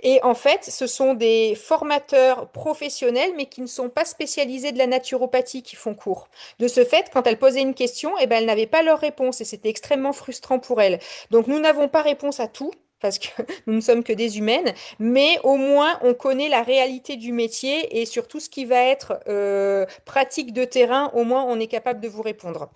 [SPEAKER 1] et en fait ce sont des formateurs professionnels mais qui ne sont pas spécialisés de la naturopathie qui font cours. De ce fait, quand elles posaient une question, eh ben, elles n'avaient pas leur réponse et c'était extrêmement frustrant pour elles. Donc nous n'avons pas réponse à tout. Parce que nous ne sommes que des humaines, mais au moins on connaît la réalité du métier et sur tout ce qui va être pratique de terrain, au moins on est capable de vous répondre.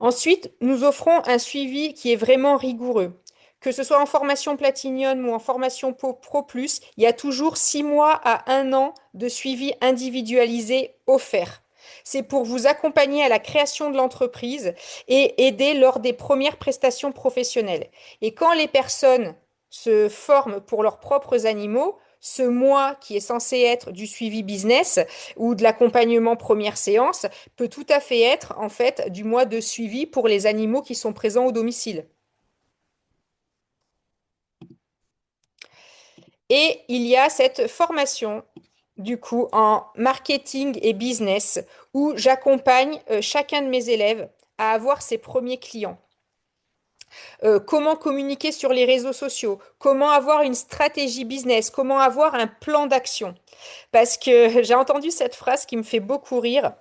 [SPEAKER 1] Ensuite, nous offrons un suivi qui est vraiment rigoureux. Que ce soit en formation Platinium ou en formation Pro Plus, il y a toujours 6 mois à 1 an de suivi individualisé offert. C'est pour vous accompagner à la création de l'entreprise et aider lors des premières prestations professionnelles. Et quand les personnes se forment pour leurs propres animaux, ce mois qui est censé être du suivi business ou de l'accompagnement première séance peut tout à fait être en fait du mois de suivi pour les animaux qui sont présents au domicile. Et il y a cette formation du coup en marketing et business où j'accompagne chacun de mes élèves à avoir ses premiers clients. Comment communiquer sur les réseaux sociaux, comment avoir une stratégie business, comment avoir un plan d'action. Parce que j'ai entendu cette phrase qui me fait beaucoup rire.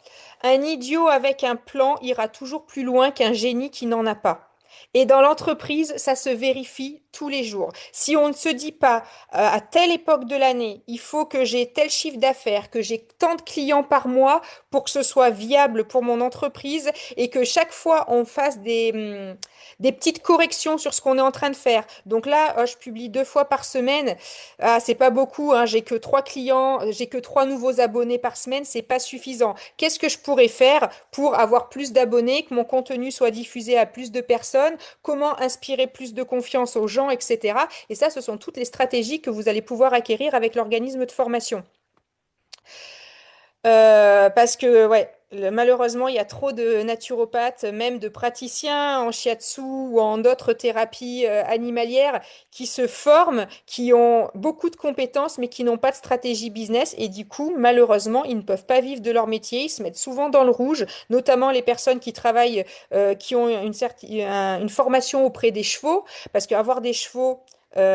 [SPEAKER 1] Un idiot avec un plan ira toujours plus loin qu'un génie qui n'en a pas. Et dans l'entreprise, ça se vérifie tous les jours. Si on ne se dit pas à telle époque de l'année, il faut que j'ai tel chiffre d'affaires, que j'ai tant de clients par mois pour que ce soit viable pour mon entreprise et que chaque fois on fasse des petites corrections sur ce qu'on est en train de faire. Donc là, je publie 2 fois par semaine. Ah, c'est pas beaucoup, hein, j'ai que 3 clients, j'ai que 3 nouveaux abonnés par semaine, c'est pas suffisant. Qu'est-ce que je pourrais faire pour avoir plus d'abonnés, que mon contenu soit diffusé à plus de personnes, comment inspirer plus de confiance aux gens, etc. Et ça, ce sont toutes les stratégies que vous allez pouvoir acquérir avec l'organisme de formation. Parce que, ouais, malheureusement, il y a trop de naturopathes, même de praticiens en shiatsu ou en d'autres thérapies animalières qui se forment, qui ont beaucoup de compétences, mais qui n'ont pas de stratégie business. Et du coup, malheureusement, ils ne peuvent pas vivre de leur métier. Ils se mettent souvent dans le rouge, notamment les personnes qui travaillent, qui ont une formation auprès des chevaux, parce qu'avoir des chevaux,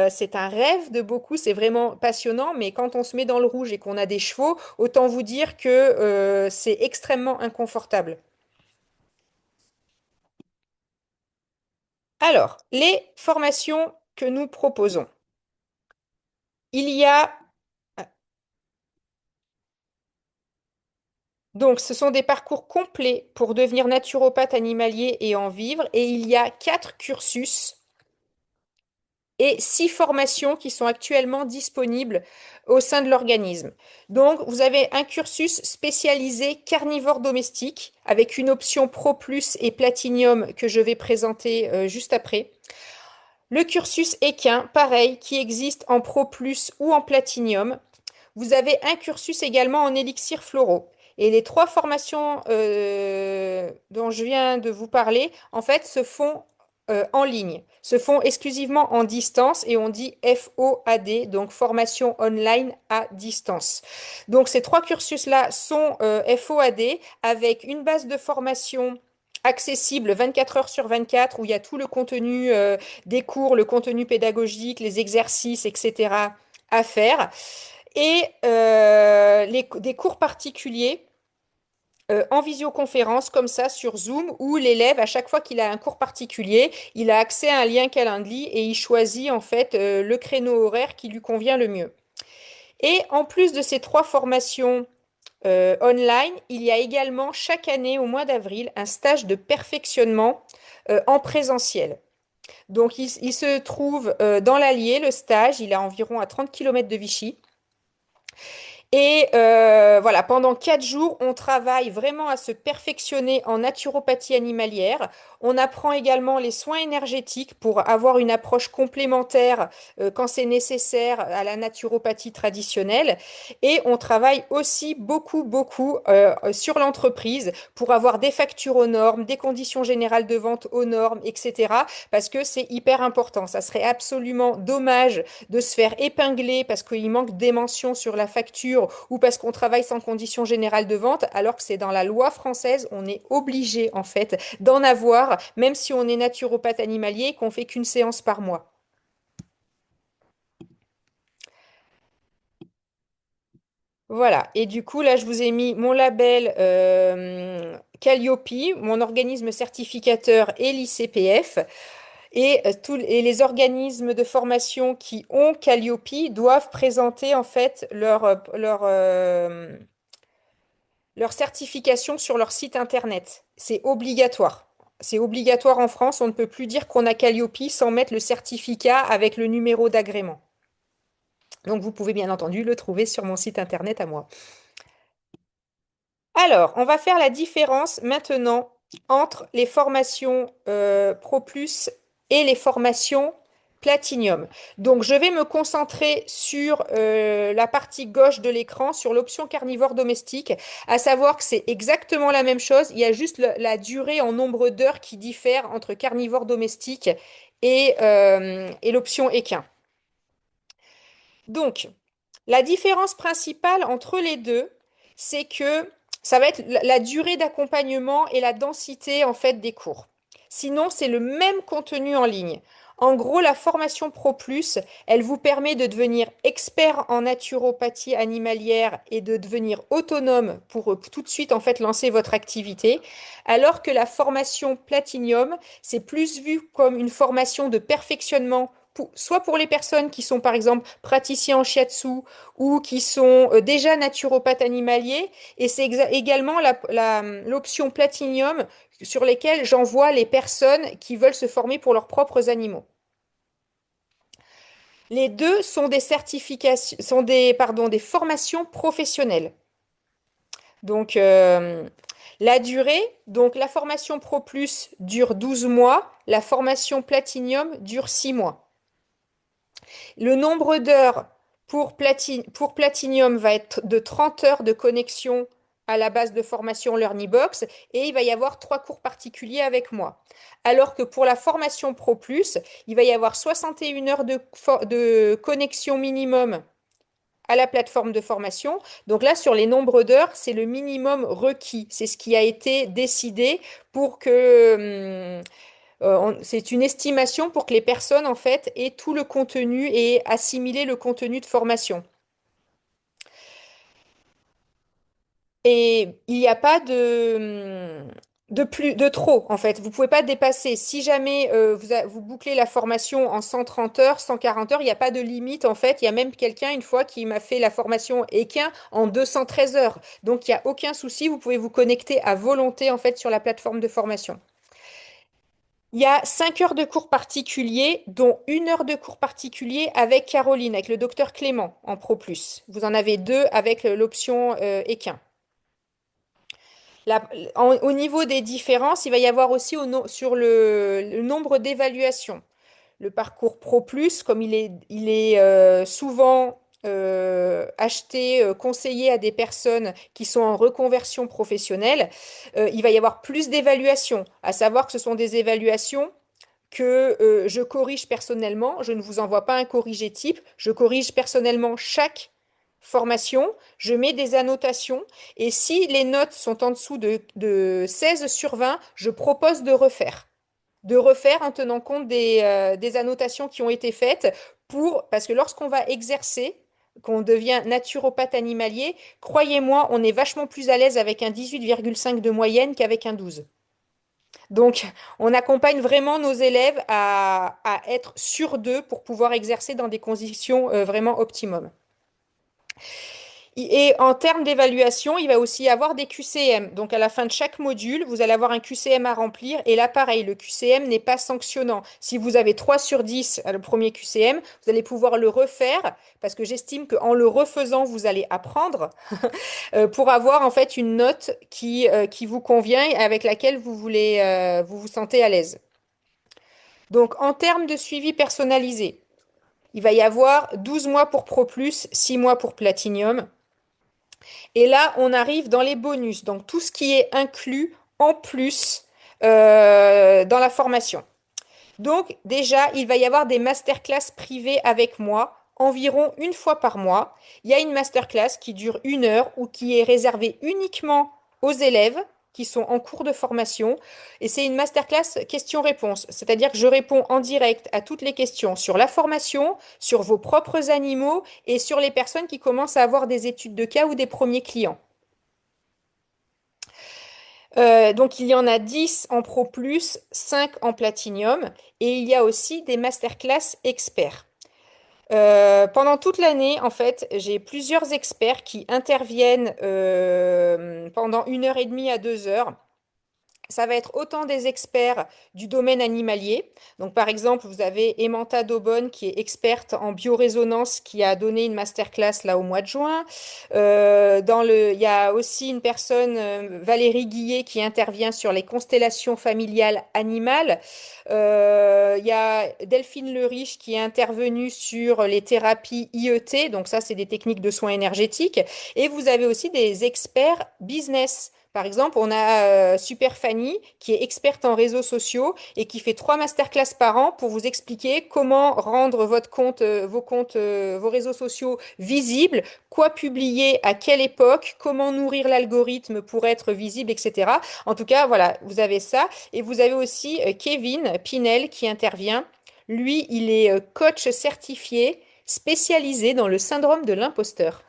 [SPEAKER 1] c'est un rêve de beaucoup, c'est vraiment passionnant, mais quand on se met dans le rouge et qu'on a des chevaux, autant vous dire que c'est extrêmement inconfortable. Alors, les formations que nous proposons. Il y a donc, ce sont des parcours complets pour devenir naturopathe animalier et en vivre, et il y a 4 cursus et 6 formations qui sont actuellement disponibles au sein de l'organisme. Donc, vous avez un cursus spécialisé carnivore domestique avec une option Pro Plus et Platinium que je vais présenter juste après. Le cursus équin, pareil, qui existe en Pro Plus ou en Platinium. Vous avez un cursus également en élixirs floraux. Et les 3 formations dont je viens de vous parler, en fait, se font en ligne, se font exclusivement en distance et on dit FOAD, donc formation online à distance. Donc ces 3 cursus-là sont FOAD avec une base de formation accessible 24 heures sur 24 où il y a tout le contenu des cours, le contenu pédagogique, les exercices, etc. à faire et des cours particuliers en visioconférence comme ça sur Zoom où l'élève, à chaque fois qu'il a un cours particulier, il a accès à un lien Calendly et il choisit en fait le créneau horaire qui lui convient le mieux. Et en plus de ces 3 formations online, il y a également chaque année au mois d'avril un stage de perfectionnement en présentiel. Donc il se trouve dans l'Allier, le stage, il est à environ à 30 km de Vichy. Et voilà, pendant 4 jours, on travaille vraiment à se perfectionner en naturopathie animalière. On apprend également les soins énergétiques pour avoir une approche complémentaire quand c'est nécessaire à la naturopathie traditionnelle. Et on travaille aussi beaucoup, beaucoup sur l'entreprise pour avoir des factures aux normes, des conditions générales de vente aux normes, etc. Parce que c'est hyper important. Ça serait absolument dommage de se faire épingler parce qu'il manque des mentions sur la facture ou parce qu'on travaille sans conditions générales de vente, alors que c'est dans la loi française, on est obligé en fait d'en avoir, même si on est naturopathe animalier et qu'on fait qu'une séance par mois. Voilà, et du coup, là, je vous ai mis mon label Calliope, mon organisme certificateur et l'ICPF. Et les organismes de formation qui ont Calliope doivent présenter en fait leur certification sur leur site internet. C'est obligatoire. C'est obligatoire en France. On ne peut plus dire qu'on a Calliope sans mettre le certificat avec le numéro d'agrément. Donc vous pouvez bien entendu le trouver sur mon site internet à moi. Alors, on va faire la différence maintenant entre les formations Pro Plus et les formations Platinium. Donc, je vais me concentrer sur la partie gauche de l'écran, sur l'option carnivore domestique, à savoir que c'est exactement la même chose. Il y a juste la durée en nombre d'heures qui diffère entre carnivore domestique et l'option équin. Donc, la différence principale entre les deux, c'est que ça va être la durée d'accompagnement et la densité en fait des cours. Sinon, c'est le même contenu en ligne. En gros, la formation Pro Plus, elle vous permet de devenir expert en naturopathie animalière et de devenir autonome pour tout de suite en fait lancer votre activité, alors que la formation Platinium, c'est plus vu comme une formation de perfectionnement soit pour les personnes qui sont par exemple praticiens en shiatsu ou qui sont déjà naturopathes animaliers. Et c'est également l'option Platinium sur lesquelles j'envoie les personnes qui veulent se former pour leurs propres animaux. Les deux sont des certifications, sont des formations professionnelles. Donc, la durée, donc la formation Pro Plus dure 12 mois, la formation Platinium dure 6 mois. Le nombre d'heures pour Platinium va être de 30 heures de connexion à la base de formation LearnyBox et il va y avoir 3 cours particuliers avec moi. Alors que pour la formation Pro Plus, il va y avoir 61 heures de connexion minimum à la plateforme de formation. Donc là, sur les nombres d'heures, c'est le minimum requis. C'est ce qui a été décidé pour que c'est une estimation pour que les personnes, en fait, aient tout le contenu et assimiler le contenu de formation. Et il n'y a pas de trop, en fait. Vous pouvez pas dépasser. Si jamais vous bouclez la formation en 130 heures, 140 heures, il n'y a pas de limite, en fait. Il y a même quelqu'un, une fois, qui m'a fait la formation équin en 213 heures. Donc, il n'y a aucun souci. Vous pouvez vous connecter à volonté, en fait, sur la plateforme de formation. Il y a 5 heures de cours particuliers, dont 1 heure de cours particulier avec Caroline, avec le docteur Clément en Pro Plus. Vous en avez 2 avec l'option équin. Au niveau des différences, il va y avoir aussi sur le nombre d'évaluations. Le parcours Pro Plus, comme il est souvent acheté, conseillé à des personnes qui sont en reconversion professionnelle, il va y avoir plus d'évaluations, à savoir que ce sont des évaluations que je corrige personnellement. Je ne vous envoie pas un corrigé type. Je corrige personnellement chaque formation. Je mets des annotations. Et si les notes sont en dessous de 16 sur 20, je propose de refaire. De refaire en tenant compte des annotations qui ont été faites parce que lorsqu'on va exercer, qu'on devient naturopathe animalier, croyez-moi, on est vachement plus à l'aise avec un 18,5 de moyenne qu'avec un 12. Donc, on accompagne vraiment nos élèves à être sûrs d'eux pour pouvoir exercer dans des conditions vraiment optimum. Et en termes d'évaluation, il va aussi y avoir des QCM. Donc à la fin de chaque module, vous allez avoir un QCM à remplir. Et là, pareil, le QCM n'est pas sanctionnant. Si vous avez 3 sur 10 à le premier QCM, vous allez pouvoir le refaire parce que j'estime qu'en le refaisant, vous allez apprendre pour avoir en fait une note qui vous convient et avec laquelle vous vous sentez à l'aise. Donc en termes de suivi personnalisé, il va y avoir 12 mois pour Pro Plus, 6 mois pour Platinum. Et là, on arrive dans les bonus, donc tout ce qui est inclus en plus dans la formation. Donc déjà, il va y avoir des masterclass privées avec moi, environ une fois par mois. Il y a une masterclass qui dure 1 heure ou qui est réservée uniquement aux élèves qui sont en cours de formation. Et c'est une masterclass questions-réponses, c'est-à-dire que je réponds en direct à toutes les questions sur la formation, sur vos propres animaux et sur les personnes qui commencent à avoir des études de cas ou des premiers clients. Donc il y en a 10 en Pro Plus, 5 en Platinum et il y a aussi des masterclass experts. Pendant toute l'année, en fait, j'ai plusieurs experts qui interviennent pendant 1 heure et demie à 2 heures. Ça va être autant des experts du domaine animalier. Donc, par exemple, vous avez Emanta Daubonne, qui est experte en biorésonance, qui a donné une masterclass là au mois de juin. Il y a aussi une personne, Valérie Guillet, qui intervient sur les constellations familiales animales. Il y a Delphine Leriche qui est intervenue sur les thérapies IET. Donc, ça, c'est des techniques de soins énergétiques. Et vous avez aussi des experts business. Par exemple, on a Super Fanny qui est experte en réseaux sociaux et qui fait 3 masterclass par an pour vous expliquer comment rendre votre compte, vos réseaux sociaux visibles, quoi publier, à quelle époque, comment nourrir l'algorithme pour être visible, etc. En tout cas, voilà, vous avez ça. Et vous avez aussi Kevin Pinel qui intervient. Lui, il est coach certifié spécialisé dans le syndrome de l'imposteur.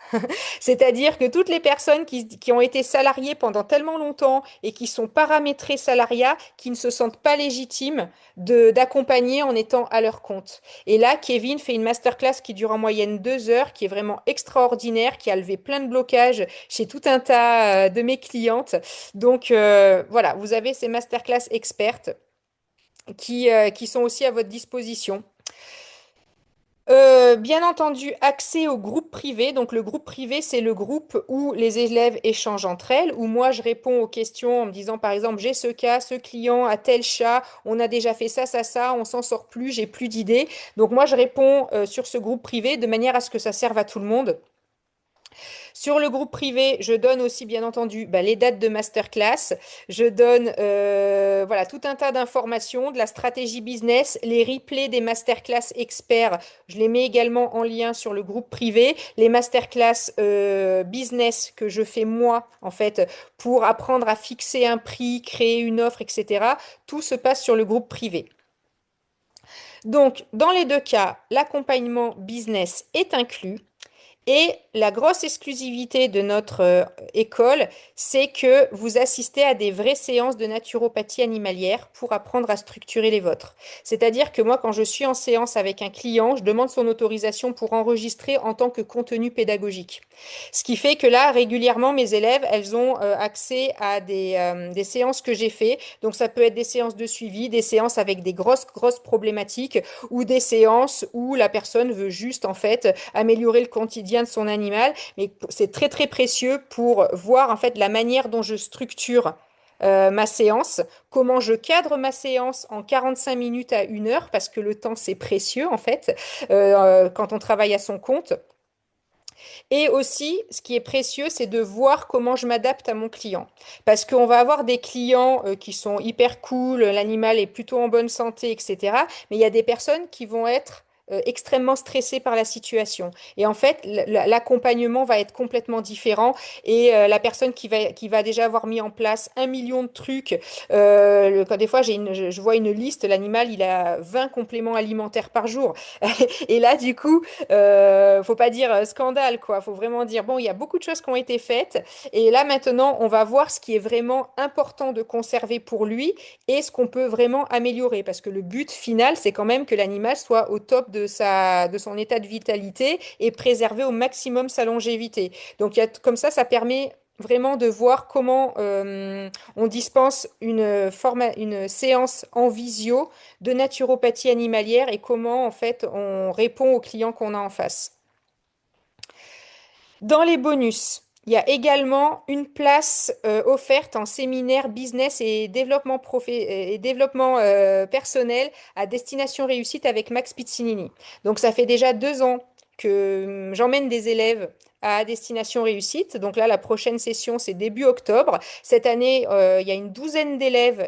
[SPEAKER 1] C'est-à-dire que toutes les personnes qui ont été salariées pendant tellement longtemps et qui sont paramétrées salariat, qui ne se sentent pas légitimes d'accompagner en étant à leur compte. Et là, Kevin fait une masterclass qui dure en moyenne 2 heures, qui est vraiment extraordinaire, qui a levé plein de blocages chez tout un tas de mes clientes. Donc voilà, vous avez ces masterclass expertes qui sont aussi à votre disposition. Bien entendu, accès au groupe privé. Donc, le groupe privé, c'est le groupe où les élèves échangent entre elles, où moi, je réponds aux questions en me disant, par exemple, j'ai ce cas, ce client a tel chat, on a déjà fait ça, ça, ça, on s'en sort plus, j'ai plus d'idées. Donc, moi, je réponds sur ce groupe privé de manière à ce que ça serve à tout le monde. Sur le groupe privé, je donne aussi, bien entendu, bah, les dates de masterclass. Je donne voilà, tout un tas d'informations, de la stratégie business, les replays des masterclass experts. Je les mets également en lien sur le groupe privé. Les masterclass business que je fais moi, en fait, pour apprendre à fixer un prix, créer une offre, etc. Tout se passe sur le groupe privé. Donc, dans les deux cas, l'accompagnement business est inclus. Et la grosse exclusivité de notre école, c'est que vous assistez à des vraies séances de naturopathie animalière pour apprendre à structurer les vôtres. C'est-à-dire que moi, quand je suis en séance avec un client, je demande son autorisation pour enregistrer en tant que contenu pédagogique. Ce qui fait que là, régulièrement, mes élèves, elles ont accès à des séances que j'ai fait. Donc, ça peut être des séances de suivi, des séances avec des grosses problématiques ou des séances où la personne veut juste, en fait, améliorer le quotidien de son animal, mais c'est très précieux pour voir en fait la manière dont je structure ma séance, comment je cadre ma séance en 45 minutes à 1 heure, parce que le temps c'est précieux en fait quand on travaille à son compte. Et aussi, ce qui est précieux, c'est de voir comment je m'adapte à mon client. Parce qu'on va avoir des clients qui sont hyper cool, l'animal est plutôt en bonne santé, etc. Mais il y a des personnes qui vont être extrêmement stressées par la situation. Et en fait, l'accompagnement va être complètement différent. Et la personne qui va déjà avoir mis en place 1 million de trucs, quand des fois je vois une liste, l'animal, il a 20 compléments alimentaires par jour. Et là, du coup, faut pas dire scandale, quoi. Faut vraiment dire, bon, il y a beaucoup de choses qui ont été faites. Et là, maintenant, on va voir ce qui est vraiment important de conserver pour lui et ce qu'on peut vraiment améliorer. Parce que le but final, c'est quand même que l'animal soit au top de son état de vitalité et préserver au maximum sa longévité. Donc, comme ça permet vraiment de voir comment on dispense une séance en visio de naturopathie animalière et comment en fait on répond aux clients qu'on a en face. Dans les bonus, il y a également une place offerte en séminaire business et développement personnel à destination réussite avec Max Piccinini. Donc ça fait déjà 2 ans que j'emmène des élèves à destination réussite. Donc là, la prochaine session, c'est début octobre. Cette année, il y a une douzaine d'élèves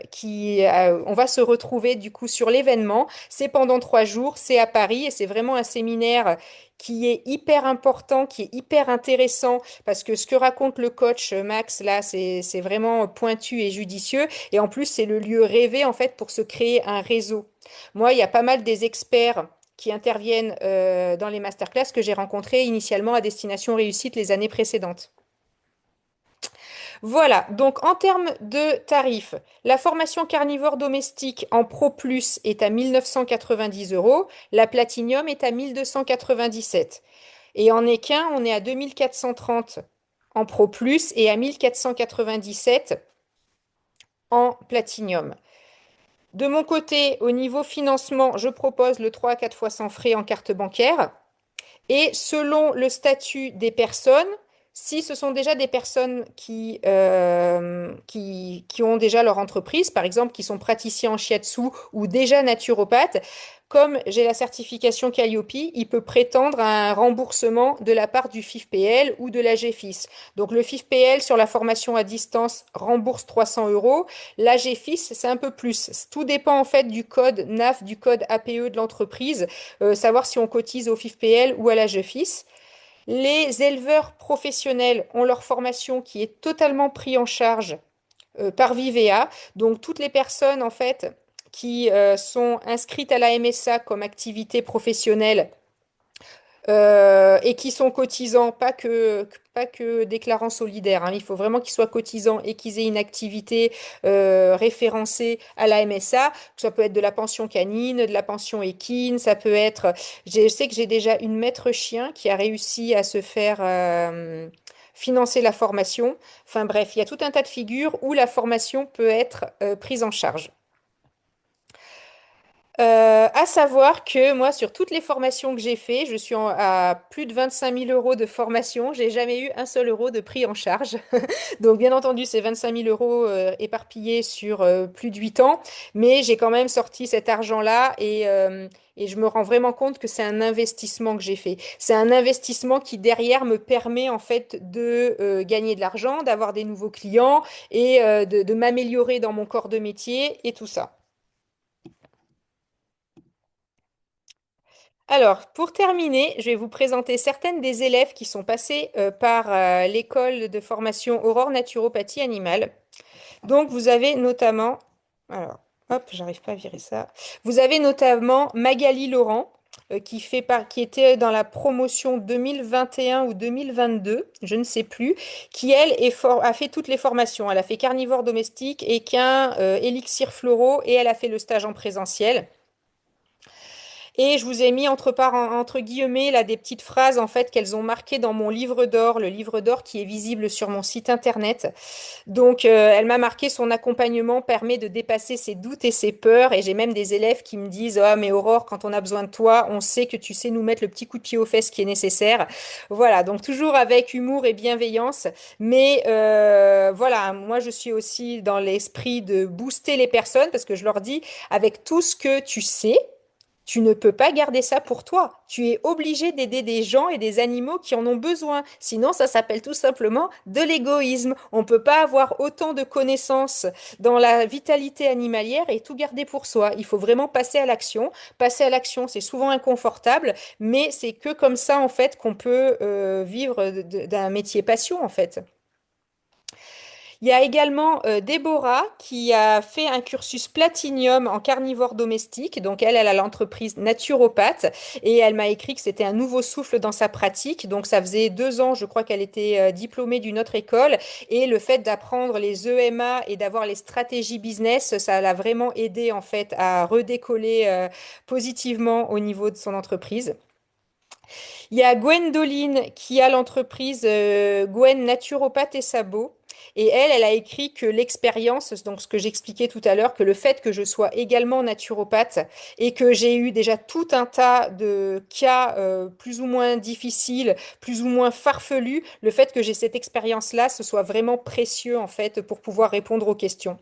[SPEAKER 1] on va se retrouver du coup sur l'événement. C'est pendant 3 jours, c'est à Paris et c'est vraiment un séminaire qui est hyper important, qui est hyper intéressant, parce que ce que raconte le coach Max, là, c'est vraiment pointu et judicieux. Et en plus, c'est le lieu rêvé, en fait, pour se créer un réseau. Moi, il y a pas mal des experts qui interviennent dans les masterclass que j'ai rencontrés initialement à Destination Réussite les années précédentes. Voilà, donc en termes de tarifs, la formation carnivore domestique en Pro Plus est à 1990 euros, la Platinum est à 1297. Et en équin, on est à 2430 en Pro Plus et à 1497 en Platinum. De mon côté, au niveau financement, je propose le 3 à 4 fois sans frais en carte bancaire. Et selon le statut des personnes, si ce sont déjà des personnes qui ont déjà leur entreprise, par exemple, qui sont praticiens en shiatsu ou déjà naturopathes, comme j'ai la certification Calliope, il peut prétendre à un remboursement de la part du FIFPL ou de la GFIS. Donc le FIFPL sur la formation à distance rembourse 300 euros. La GFIS, c'est un peu plus. Tout dépend en fait du code NAF, du code APE de l'entreprise, savoir si on cotise au FIFPL ou à la GFIS. Les éleveurs professionnels ont leur formation qui est totalement prise en charge par Vivea. Donc toutes les personnes en fait qui sont inscrites à la MSA comme activité professionnelle et qui sont cotisants, pas que déclarants solidaires, hein. Il faut vraiment qu'ils soient cotisants et qu'ils aient une activité référencée à la MSA. Ça peut être de la pension canine, de la pension équine, ça peut être... Je sais que j'ai déjà une maître chien qui a réussi à se faire financer la formation. Enfin bref, il y a tout un tas de figures où la formation peut être prise en charge. À savoir que moi, sur toutes les formations que j'ai fait, je suis à plus de 25 000 euros de formation. J'ai jamais eu un seul euro de pris en charge. Donc, bien entendu, c'est 25 000 euros éparpillés sur plus de 8 ans. Mais j'ai quand même sorti cet argent-là et je me rends vraiment compte que c'est un investissement que j'ai fait. C'est un investissement qui, derrière, me permet en fait de gagner de l'argent, d'avoir des nouveaux clients et de m'améliorer dans mon corps de métier et tout ça. Alors, pour terminer, je vais vous présenter certaines des élèves qui sont passés par l'école de formation Aurore Naturopathie Animale. Donc, vous avez notamment, alors, hop, j'arrive pas à virer ça. Vous avez notamment Magali Laurent, qui était dans la promotion 2021 ou 2022, je ne sais plus, qui elle a fait toutes les formations. Elle a fait carnivore domestique, équin, élixir floraux et elle a fait le stage en présentiel. Et je vous ai mis entre guillemets là des petites phrases en fait qu'elles ont marquées dans mon livre d'or, le livre d'or qui est visible sur mon site internet. Donc elle m'a marqué son accompagnement permet de dépasser ses doutes et ses peurs et j'ai même des élèves qui me disent ah mais Aurore quand on a besoin de toi, on sait que tu sais nous mettre le petit coup de pied aux fesses qui est nécessaire. Voilà, donc toujours avec humour et bienveillance, mais voilà, moi je suis aussi dans l'esprit de booster les personnes parce que je leur dis avec tout ce que tu sais, tu ne peux pas garder ça pour toi. Tu es obligé d'aider des gens et des animaux qui en ont besoin. Sinon, ça s'appelle tout simplement de l'égoïsme. On ne peut pas avoir autant de connaissances dans la vitalité animalière et tout garder pour soi. Il faut vraiment passer à l'action. Passer à l'action, c'est souvent inconfortable, mais c'est que comme ça, en fait, qu'on peut vivre d'un métier passion, en fait. Il y a également Déborah qui a fait un cursus platinium en carnivore domestique. Donc elle a l'entreprise naturopathe et elle m'a écrit que c'était un nouveau souffle dans sa pratique. Donc ça faisait 2 ans, je crois qu'elle était diplômée d'une autre école et le fait d'apprendre les EMA et d'avoir les stratégies business, ça l'a vraiment aidé en fait à redécoller positivement au niveau de son entreprise. Il y a Gwendoline qui a l'entreprise Gwen Naturopathe et Sabot. Et elle a écrit que l'expérience, donc ce que j'expliquais tout à l'heure, que le fait que je sois également naturopathe et que j'ai eu déjà tout un tas de cas plus ou moins difficiles, plus ou moins farfelus, le fait que j'ai cette expérience-là, ce soit vraiment précieux en fait pour pouvoir répondre aux questions.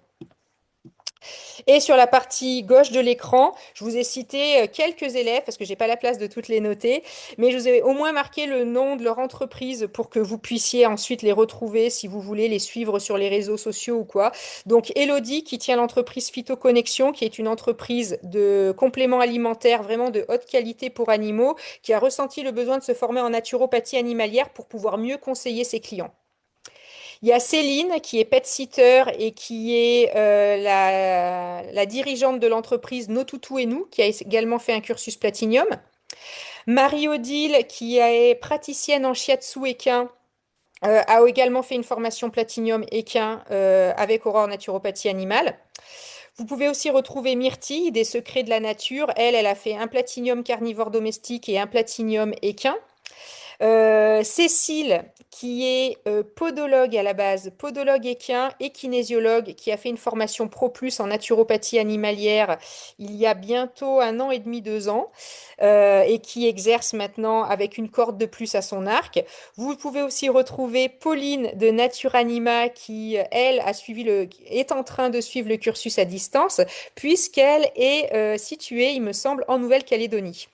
[SPEAKER 1] Et sur la partie gauche de l'écran, je vous ai cité quelques élèves, parce que j'ai pas la place de toutes les noter, mais je vous ai au moins marqué le nom de leur entreprise pour que vous puissiez ensuite les retrouver si vous voulez les suivre sur les réseaux sociaux ou quoi. Donc Elodie qui tient l'entreprise Phytoconnexion, qui est une entreprise de compléments alimentaires vraiment de haute qualité pour animaux, qui a ressenti le besoin de se former en naturopathie animalière pour pouvoir mieux conseiller ses clients. Il y a Céline qui est pet sitter et qui est la dirigeante de l'entreprise Nos Toutous et Nous, qui a également fait un cursus Platinium. Marie-Odile qui est praticienne en shiatsu équin, a également fait une formation Platinium équin avec Aurore Naturopathie Animale. Vous pouvez aussi retrouver Myrtille des Secrets de la Nature. Elle a fait un Platinium carnivore domestique et un Platinium équin. Cécile, qui est podologue à la base, podologue équin et kinésiologue, qui a fait une formation Pro Plus en naturopathie animalière il y a bientôt 1 an et demi, 2 ans, et qui exerce maintenant avec une corde de plus à son arc. Vous pouvez aussi retrouver Pauline de Nature Anima, qui, elle, est en train de suivre le cursus à distance, puisqu'elle est située, il me semble, en Nouvelle-Calédonie.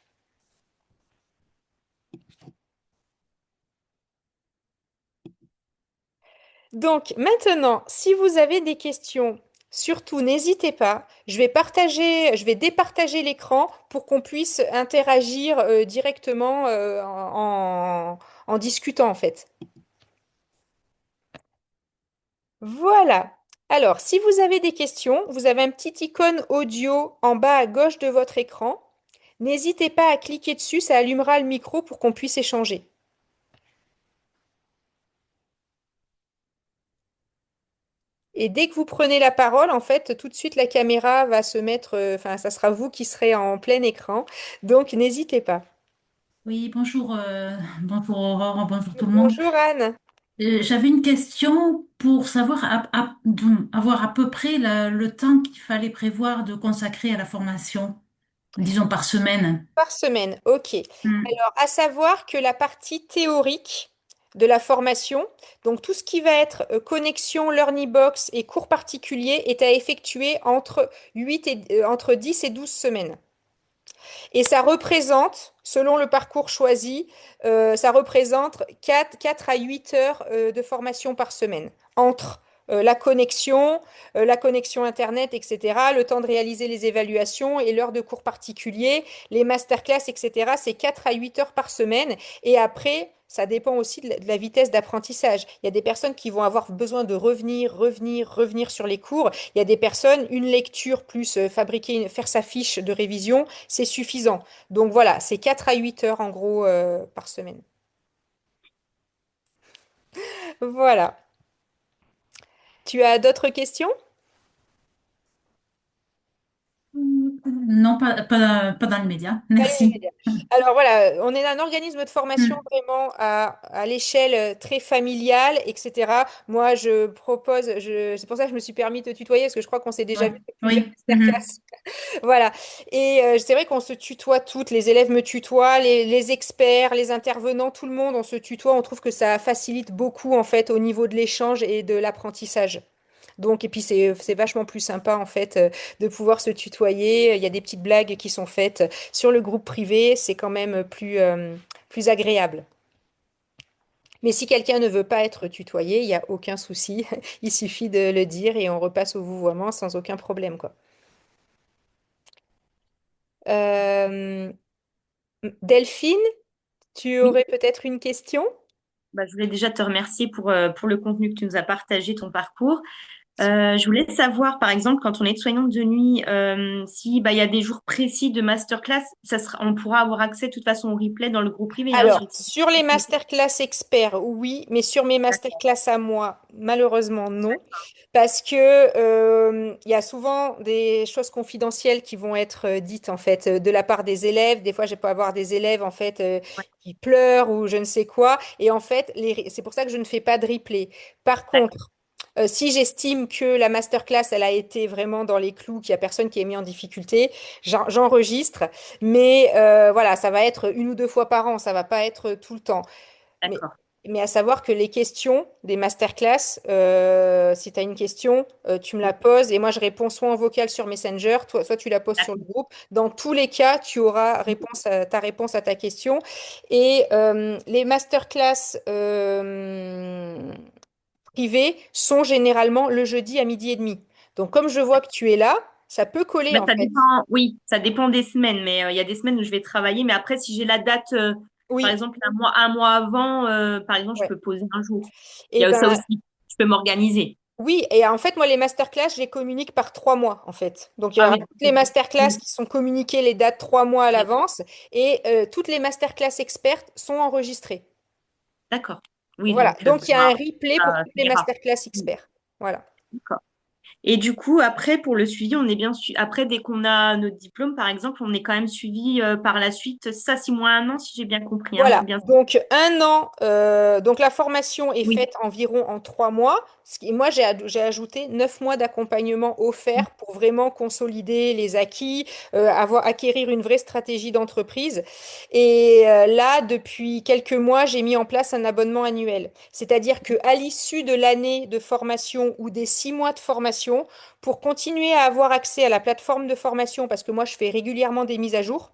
[SPEAKER 1] Donc maintenant, si vous avez des questions, surtout n'hésitez pas. Je vais départager l'écran pour qu'on puisse interagir directement en discutant en fait. Voilà. Alors, si vous avez des questions, vous avez un petit icône audio en bas à gauche de votre écran. N'hésitez pas à cliquer dessus, ça allumera le micro pour qu'on puisse échanger. Et dès que vous prenez la parole, en fait, tout de suite, la caméra va se mettre, enfin, ça sera vous qui serez en plein écran. Donc, n'hésitez pas.
[SPEAKER 2] Oui, bonjour, bonjour Aurore, bonjour tout le monde.
[SPEAKER 1] Bonjour Anne.
[SPEAKER 2] J'avais une question pour savoir, avoir à peu près le temps qu'il fallait prévoir de consacrer à la formation, disons par semaine.
[SPEAKER 1] Par semaine, ok.
[SPEAKER 2] Hmm.
[SPEAKER 1] Alors, à savoir que la partie théorique de la formation, donc tout ce qui va être connexion, Learning Box et cours particuliers, est à effectuer entre 10 et 12 semaines. Et ça représente, selon le parcours choisi, ça représente 4 à 8 heures de formation par semaine, entre la connexion Internet, etc., le temps de réaliser les évaluations et l'heure de cours particuliers, les masterclass, etc. C'est 4 à 8 heures par semaine. Et après, ça dépend aussi de la vitesse d'apprentissage. Il y a des personnes qui vont avoir besoin de revenir sur les cours. Il y a des personnes, une lecture plus faire sa fiche de révision, c'est suffisant. Donc voilà, c'est 4 à 8 heures en gros par semaine. Voilà. Tu as d'autres questions?
[SPEAKER 2] Non, pas dans l'immédiat,
[SPEAKER 1] Pas les
[SPEAKER 2] merci.
[SPEAKER 1] médias. Alors voilà, on est un organisme de formation
[SPEAKER 2] Hmm.
[SPEAKER 1] vraiment à l'échelle très familiale, etc. Moi, je propose, c'est pour ça que je me suis permis de te tutoyer, parce que je crois qu'on s'est déjà
[SPEAKER 2] Ouais,
[SPEAKER 1] vu sur plusieurs
[SPEAKER 2] oui. Mhm.
[SPEAKER 1] masterclass. Voilà. Et c'est vrai qu'on se tutoie toutes, les élèves me tutoient, les experts, les intervenants, tout le monde, on se tutoie. On trouve que ça facilite beaucoup en fait au niveau de l'échange et de l'apprentissage. Donc, et puis c'est vachement plus sympa en fait de pouvoir se tutoyer. Il y a des petites blagues qui sont faites sur le groupe privé, c'est quand même plus agréable. Mais si quelqu'un ne veut pas être tutoyé, il n'y a aucun souci. Il suffit de le dire et on repasse au vouvoiement sans aucun problème, quoi. Euh, Delphine, tu
[SPEAKER 2] Oui.
[SPEAKER 1] aurais peut-être une question?
[SPEAKER 3] Bah, je voulais déjà te remercier pour le contenu que tu nous as partagé, ton parcours. Je voulais savoir, par exemple, quand on est soignante de nuit, si bah, il y a des jours précis de masterclass, on pourra avoir accès de toute façon au replay dans le groupe privé, hein,
[SPEAKER 1] Alors, sur les masterclass experts, oui, mais sur mes
[SPEAKER 3] D'accord,
[SPEAKER 1] masterclass à moi, malheureusement, non. Parce que il y a souvent des choses confidentielles qui vont être dites, en fait, de la part des élèves. Des fois, je peux avoir des élèves, en fait,
[SPEAKER 3] ouais,
[SPEAKER 1] qui pleurent ou je ne sais quoi. Et en fait, c'est pour ça que je ne fais pas de replay. Par
[SPEAKER 3] d'accord,
[SPEAKER 1] contre, si j'estime que la masterclass, elle a été vraiment dans les clous, qu'il n'y a personne qui est mis en difficulté, j'enregistre. Mais voilà, ça va être une ou deux fois par an, ça va pas être tout le temps. Mais,
[SPEAKER 3] d'accord,
[SPEAKER 1] mais à savoir que les questions des masterclass, si tu as une question, tu me la
[SPEAKER 3] oui,
[SPEAKER 1] poses et moi je réponds soit en vocal sur Messenger, toi, soit tu la poses sur le
[SPEAKER 3] d'accord.
[SPEAKER 1] groupe. Dans tous les cas, tu auras ta réponse à ta question. Et les masterclass privées sont généralement le jeudi à midi et demi. Donc comme je vois que tu es là, ça peut coller
[SPEAKER 3] Bah,
[SPEAKER 1] en
[SPEAKER 3] ça
[SPEAKER 1] fait.
[SPEAKER 3] dépend, oui, ça dépend des semaines, mais il y a des semaines où je vais travailler, mais après, si j'ai la date, par
[SPEAKER 1] Oui,
[SPEAKER 3] exemple, un mois avant, par exemple, je
[SPEAKER 1] ouais.
[SPEAKER 3] peux poser un jour. Il y
[SPEAKER 1] Et
[SPEAKER 3] a ça
[SPEAKER 1] ben
[SPEAKER 3] aussi, je peux m'organiser.
[SPEAKER 1] oui, et en fait, moi, les masterclass, je les communique par 3 mois, en fait. Donc, il y
[SPEAKER 3] Ah
[SPEAKER 1] aura
[SPEAKER 3] oui,
[SPEAKER 1] toutes les masterclass
[SPEAKER 3] oui,
[SPEAKER 1] qui sont communiquées les dates 3 mois à
[SPEAKER 3] d'accord.
[SPEAKER 1] l'avance, et toutes les masterclass expertes sont enregistrées.
[SPEAKER 3] D'accord. Oui,
[SPEAKER 1] Voilà,
[SPEAKER 3] donc,
[SPEAKER 1] donc il y a un replay pour
[SPEAKER 3] ça
[SPEAKER 1] toutes les
[SPEAKER 3] ira.
[SPEAKER 1] masterclass
[SPEAKER 3] Oui,
[SPEAKER 1] experts. Voilà.
[SPEAKER 3] d'accord. Et du coup, après, pour le suivi, on est bien après, dès qu'on a notre diplôme, par exemple, on est quand même suivi par la suite, ça, 6 mois, un an, si j'ai bien compris, hein, c'est
[SPEAKER 1] Voilà,
[SPEAKER 3] bien ça.
[SPEAKER 1] donc un an, donc la formation est
[SPEAKER 3] Oui.
[SPEAKER 1] faite environ en 3 mois. Moi, j'ai ajouté 9 mois d'accompagnement offert pour vraiment consolider les acquis, acquérir une vraie stratégie d'entreprise. Et là, depuis quelques mois, j'ai mis en place un abonnement annuel. C'est-à-dire qu'à l'issue de l'année de formation ou des 6 mois de formation, pour continuer à avoir accès à la plateforme de formation, parce que moi, je fais régulièrement des mises à jour.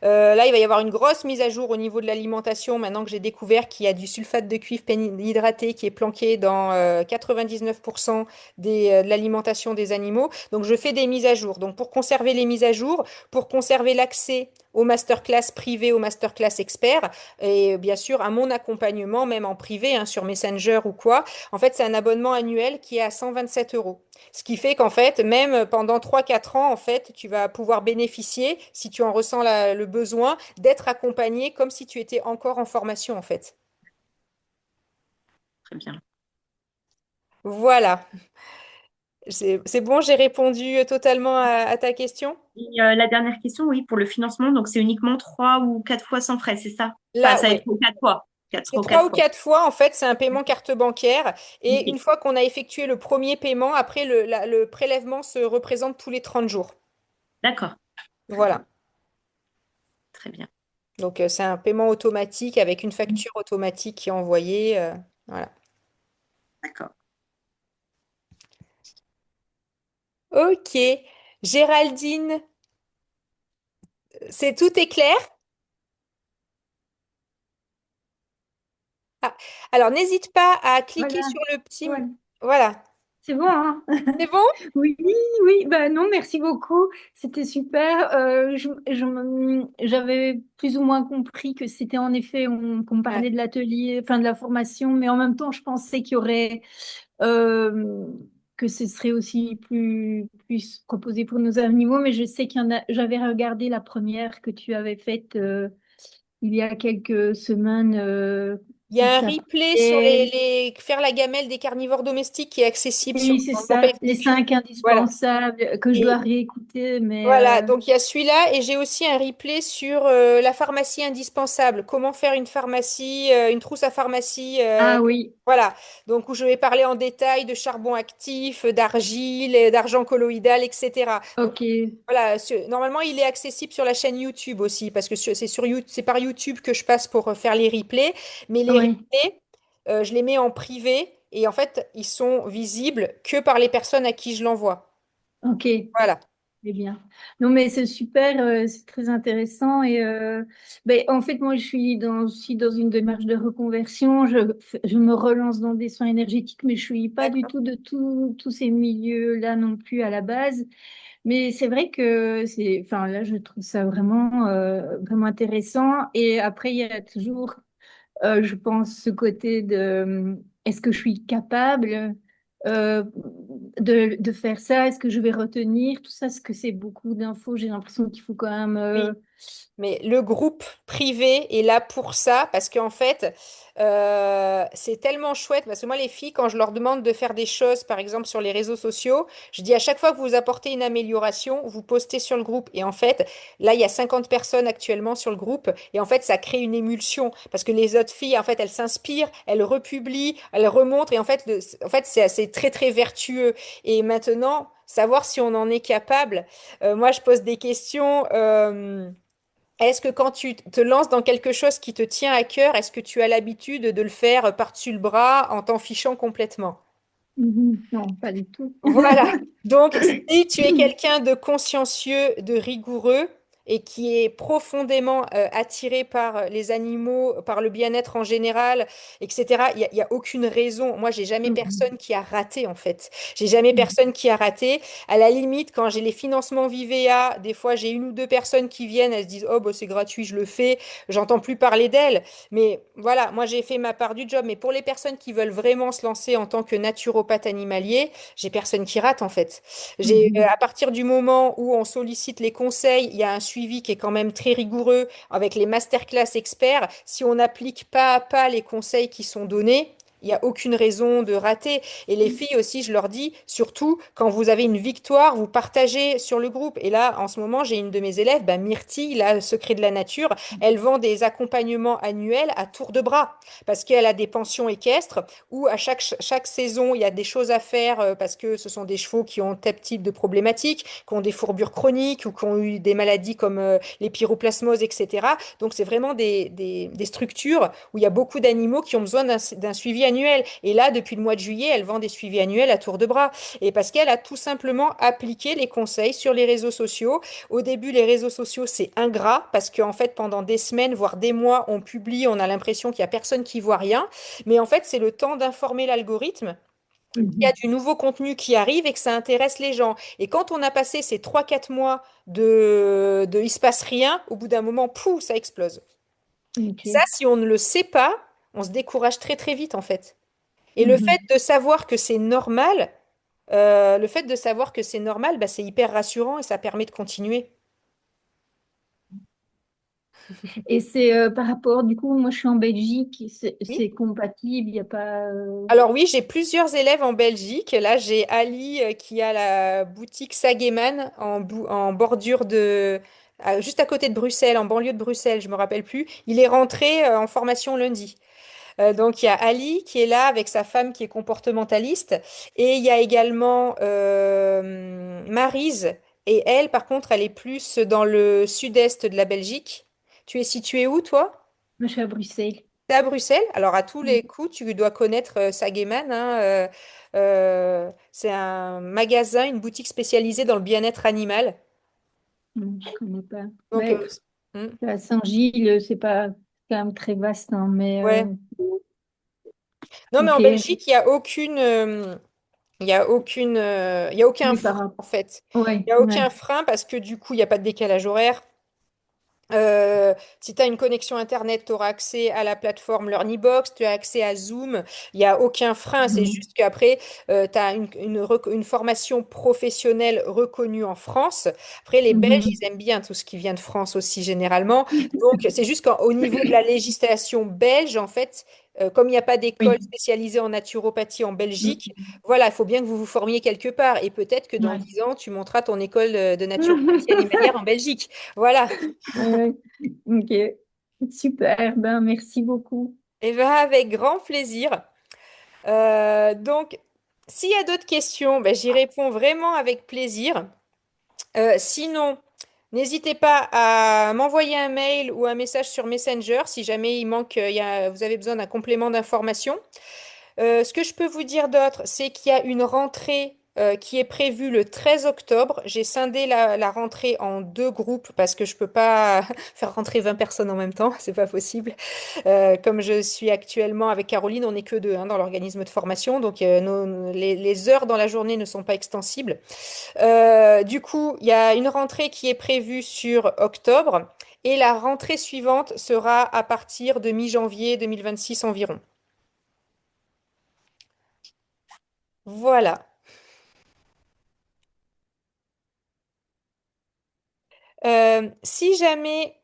[SPEAKER 1] Là, il va y avoir une grosse mise à jour au niveau de l'alimentation, maintenant que j'ai découvert qu'il y a du sulfate de cuivre pénhydraté qui est planqué dans 99% de l'alimentation des animaux. Donc, je fais des mises à jour. Donc, pour conserver les mises à jour, pour conserver l'accès aux masterclass privées, aux masterclass experts, et bien sûr à mon accompagnement, même en privé, hein, sur Messenger ou quoi. En fait, c'est un abonnement annuel qui est à 127 euros. Ce qui fait qu'en fait, même pendant 3 4 ans, en fait, tu vas pouvoir bénéficier, si tu en ressens le besoin, d'être accompagné comme si tu étais encore en formation, en fait.
[SPEAKER 3] Très bien.
[SPEAKER 1] Voilà. C'est bon, j'ai répondu totalement à ta question.
[SPEAKER 3] Et la dernière question, oui, pour le financement, donc c'est uniquement 3 ou 4 fois sans frais, c'est ça? Enfin,
[SPEAKER 1] Là,
[SPEAKER 3] ça va être
[SPEAKER 1] ouais.
[SPEAKER 3] pour 4 fois.
[SPEAKER 1] C'est
[SPEAKER 3] Quatre ou
[SPEAKER 1] trois
[SPEAKER 3] quatre
[SPEAKER 1] ou
[SPEAKER 3] fois.
[SPEAKER 1] quatre fois, en fait, c'est un paiement carte bancaire. Et une
[SPEAKER 3] Ok.
[SPEAKER 1] fois qu'on a effectué le premier paiement, après, le prélèvement se représente tous les 30 jours.
[SPEAKER 3] D'accord. Très bien.
[SPEAKER 1] Voilà.
[SPEAKER 3] Très bien.
[SPEAKER 1] Donc, c'est un paiement automatique avec une facture automatique qui est envoyée. Voilà.
[SPEAKER 3] D'accord.
[SPEAKER 1] Ok. Géraldine, tout est clair? Ah, alors, n'hésite pas à cliquer
[SPEAKER 2] Voilà,
[SPEAKER 1] sur le petit...
[SPEAKER 2] voilà.
[SPEAKER 1] Voilà.
[SPEAKER 2] C'est bon, hein?
[SPEAKER 1] C'est bon?
[SPEAKER 2] Oui, oui, bah non, merci beaucoup. C'était super. J'avais plus ou moins compris que c'était en effet, qu'on me
[SPEAKER 1] Ouais.
[SPEAKER 2] parlait de l'atelier, enfin de la formation, mais en même temps, je pensais qu'il y aurait, euh, que ce serait aussi plus proposé pour nos animaux, mais je sais qu'il y en a, j'avais regardé la première que tu avais faite, il y a quelques semaines,
[SPEAKER 1] Il y
[SPEAKER 2] qui
[SPEAKER 1] a un replay sur
[SPEAKER 2] s'appelait.
[SPEAKER 1] faire la gamelle des carnivores domestiques qui est accessible
[SPEAKER 2] Oui, c'est
[SPEAKER 1] dans mon page
[SPEAKER 2] ça, les
[SPEAKER 1] YouTube.
[SPEAKER 2] 5
[SPEAKER 1] Voilà.
[SPEAKER 2] indispensables que je dois
[SPEAKER 1] Et
[SPEAKER 2] réécouter, mais
[SPEAKER 1] voilà, donc il y a celui-là et j'ai aussi un replay sur la pharmacie indispensable. Comment faire une pharmacie, une trousse à pharmacie.
[SPEAKER 2] ah oui,
[SPEAKER 1] Voilà, donc où je vais parler en détail de charbon actif, d'argile, d'argent colloïdal, etc. Donc
[SPEAKER 2] ok,
[SPEAKER 1] voilà, normalement il est accessible sur la chaîne YouTube aussi parce que c'est par YouTube que je passe pour faire les replays. Mais les
[SPEAKER 2] oui,
[SPEAKER 1] replays, je les mets en privé et en fait ils sont visibles que par les personnes à qui je l'envoie.
[SPEAKER 2] ok,
[SPEAKER 1] Voilà.
[SPEAKER 2] c'est bien. Non, mais c'est super, c'est très intéressant et ben, en fait, moi, je suis aussi dans une démarche de reconversion. Je me relance dans des soins énergétiques, mais je suis pas du
[SPEAKER 1] D'accord.
[SPEAKER 2] tout de tous ces milieux-là non plus à la base. Mais c'est vrai que enfin là, je trouve ça vraiment, vraiment intéressant. Et après, il y a toujours Je pense ce côté de est-ce que je suis capable euh, de faire ça? Est-ce que je vais retenir tout ça? Est-ce que c'est beaucoup d'infos? J'ai l'impression qu'il faut quand même.
[SPEAKER 1] Oui. Mais le groupe privé est là pour ça, parce qu'en fait, c'est tellement chouette, parce que moi, les filles, quand je leur demande de faire des choses, par exemple sur les réseaux sociaux, je dis à chaque fois que vous apportez une amélioration, vous postez sur le groupe. Et en fait, là, il y a 50 personnes actuellement sur le groupe, et en fait, ça crée une émulsion, parce que les autres filles, en fait, elles s'inspirent, elles republient, elles remontrent, et en fait, c'est très, très vertueux. Et maintenant, savoir si on en est capable, moi, je pose des questions. Est-ce que quand tu te lances dans quelque chose qui te tient à cœur, est-ce que tu as l'habitude de le faire par-dessus le bras en t'en fichant complètement?
[SPEAKER 2] Non, pas du tout.
[SPEAKER 1] Voilà. Donc, si tu es quelqu'un de consciencieux, de rigoureux et qui est profondément attiré par les animaux, par le bien-être en général, etc., il y a aucune raison. Moi, j'ai jamais
[SPEAKER 2] Mhm.
[SPEAKER 1] personne qui a raté, en fait. J'ai jamais personne qui a raté. À la limite, quand j'ai les financements Vivea, des fois, j'ai une ou deux personnes qui viennent, elles se disent, oh, bah, c'est gratuit, je le fais. J'entends plus parler d'elles. Mais voilà, moi, j'ai fait ma part du job. Mais pour les personnes qui veulent vraiment se lancer en tant que naturopathe animalier, j'ai personne qui rate en fait.
[SPEAKER 2] Mhm.
[SPEAKER 1] À partir du moment où on sollicite les conseils, il y a un suivi qui est quand même très rigoureux avec les masterclass experts. Si on applique pas à pas les conseils qui sont donnés, il n'y a aucune raison de rater. Et les filles aussi, je leur dis, surtout quand vous avez une victoire, vous partagez sur le groupe. Et là, en ce moment, j'ai une de mes élèves, bah, Myrtille, la secret de la nature, elle vend des accompagnements annuels à tour de bras parce qu'elle a des pensions équestres où à chaque saison, il y a des choses à faire parce que ce sont des chevaux qui ont tel type de problématiques, qui ont des fourbures chroniques ou qui ont eu des maladies comme les pyroplasmoses, etc. Donc, c'est vraiment des structures où il y a beaucoup d'animaux qui ont besoin d'un suivi annuel. Et là, depuis le mois de juillet, elle vend des suivis annuels à tour de bras. Et parce qu'elle a tout simplement appliqué les conseils sur les réseaux sociaux. Au début, les réseaux sociaux, c'est ingrat parce qu'en fait, pendant des semaines, voire des mois, on publie, on a l'impression qu'il n'y a personne qui voit rien. Mais en fait, c'est le temps d'informer l'algorithme qu'il y a
[SPEAKER 2] Mhm.
[SPEAKER 1] du nouveau contenu qui arrive et que ça intéresse les gens. Et quand on a passé ces 3 4 mois il se passe rien, au bout d'un moment, pouf, ça explose. Ça,
[SPEAKER 2] Ok.
[SPEAKER 1] si on ne le sait pas, on se décourage très très vite en fait. Et le fait
[SPEAKER 2] Mhm.
[SPEAKER 1] de savoir que c'est normal, le fait de savoir que c'est normal, bah, c'est hyper rassurant et ça permet de continuer.
[SPEAKER 2] Et c'est par rapport, du coup, moi je suis en Belgique,
[SPEAKER 1] Oui.
[SPEAKER 2] c'est compatible, il n'y a pas.
[SPEAKER 1] Alors oui, j'ai plusieurs élèves en Belgique. Là, j'ai Ali qui a la boutique Sageman en bordure juste à côté de Bruxelles, en banlieue de Bruxelles, je me rappelle plus. Il est rentré en formation lundi. Donc il y a Ali qui est là avec sa femme qui est comportementaliste et il y a également Maryse et elle, par contre, elle est plus dans le sud-est de la Belgique. Tu es situé où, toi?
[SPEAKER 2] Moi je suis à Bruxelles.
[SPEAKER 1] T'es à Bruxelles, alors à tous les coups, tu dois connaître Sageman, hein, c'est un magasin, une boutique spécialisée dans le bien-être animal.
[SPEAKER 2] Je connais pas.
[SPEAKER 1] Donc,
[SPEAKER 2] Ouais,
[SPEAKER 1] hmm,
[SPEAKER 2] à Saint-Gilles, c'est pas quand même très vaste, hein, mais
[SPEAKER 1] ouais. Non, mais en
[SPEAKER 2] ok.
[SPEAKER 1] Belgique, il y a aucun
[SPEAKER 2] Oui,
[SPEAKER 1] frein
[SPEAKER 2] par rapport.
[SPEAKER 1] en fait.
[SPEAKER 2] Ouais,
[SPEAKER 1] Il y a
[SPEAKER 2] ouais.
[SPEAKER 1] aucun frein parce que du coup, il n'y a pas de décalage horaire. Si tu as une connexion Internet, tu auras accès à la plateforme LearnyBox, tu as accès à Zoom, il n'y a aucun frein, c'est
[SPEAKER 2] Mhm.
[SPEAKER 1] juste qu'après, tu as une formation professionnelle reconnue en France. Après, les Belges, ils
[SPEAKER 2] Mhm.
[SPEAKER 1] aiment bien tout ce qui vient de France aussi généralement. Donc, c'est juste qu'au niveau de la législation belge, en fait, comme il n'y a pas d'école
[SPEAKER 2] Oui.
[SPEAKER 1] spécialisée en naturopathie en Belgique,
[SPEAKER 2] Mhm.
[SPEAKER 1] voilà, il faut bien que vous vous formiez quelque part. Et peut-être que dans
[SPEAKER 2] Ouais.
[SPEAKER 1] 10 ans, tu monteras ton école de naturopathie animalière en Belgique. Voilà.
[SPEAKER 2] Ouais. Ok. Super. Ben, merci beaucoup.
[SPEAKER 1] Eh bien, avec grand plaisir. Donc, s'il y a d'autres questions, ben, j'y réponds vraiment avec plaisir. Sinon, n'hésitez pas à m'envoyer un mail ou un message sur Messenger si jamais il manque, vous avez besoin d'un complément d'information. Ce que je peux vous dire d'autre, c'est qu'il y a une rentrée qui est prévu le 13 octobre. J'ai scindé la rentrée en deux groupes parce que je peux pas faire rentrer 20 personnes en même temps, c'est pas possible. Comme je suis actuellement avec Caroline, on n'est que deux hein, dans l'organisme de formation, donc les heures dans la journée ne sont pas extensibles. Du coup, il y a une rentrée qui est prévue sur octobre et la rentrée suivante sera à partir de mi-janvier 2026 environ. Voilà. Si jamais,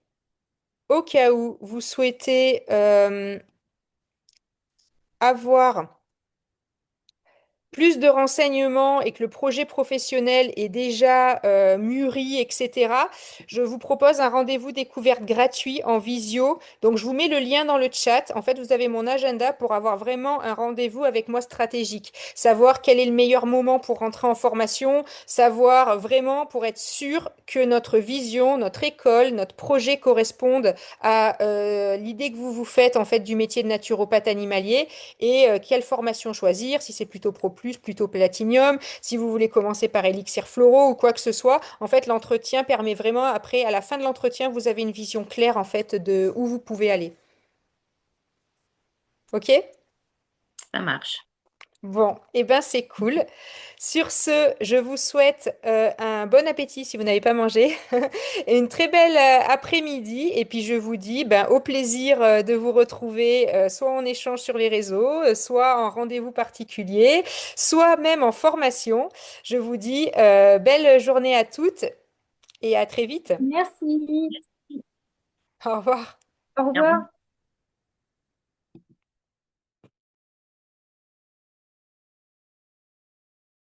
[SPEAKER 1] au cas où, vous souhaitez avoir plus de renseignements et que le projet professionnel est déjà mûri, etc., je vous propose un rendez-vous découverte gratuit en visio. Donc, je vous mets le lien dans le chat. En fait, vous avez mon agenda pour avoir vraiment un rendez-vous avec moi stratégique. Savoir quel est le meilleur moment pour rentrer en formation, savoir vraiment pour être sûr que notre vision, notre école, notre projet correspondent à l'idée que vous vous faites en fait du métier de naturopathe animalier et quelle formation choisir, si c'est plutôt Pro Plus, plutôt Platinium, si vous voulez commencer par Elixir Floraux ou quoi que ce soit. En fait, l'entretien permet vraiment, après, à la fin de l'entretien, vous avez une vision claire en fait de où vous pouvez aller. Ok?
[SPEAKER 3] Ça marche.
[SPEAKER 1] Bon, eh ben c'est cool. Sur ce, je vous souhaite un bon appétit si vous n'avez pas mangé et une très belle après-midi. Et puis je vous dis ben, au plaisir de vous retrouver soit en échange sur les réseaux, soit en rendez-vous particulier, soit même en formation. Je vous dis belle journée à toutes et à très vite.
[SPEAKER 2] Merci.
[SPEAKER 1] Au revoir.
[SPEAKER 2] Au
[SPEAKER 3] Au revoir.
[SPEAKER 2] revoir.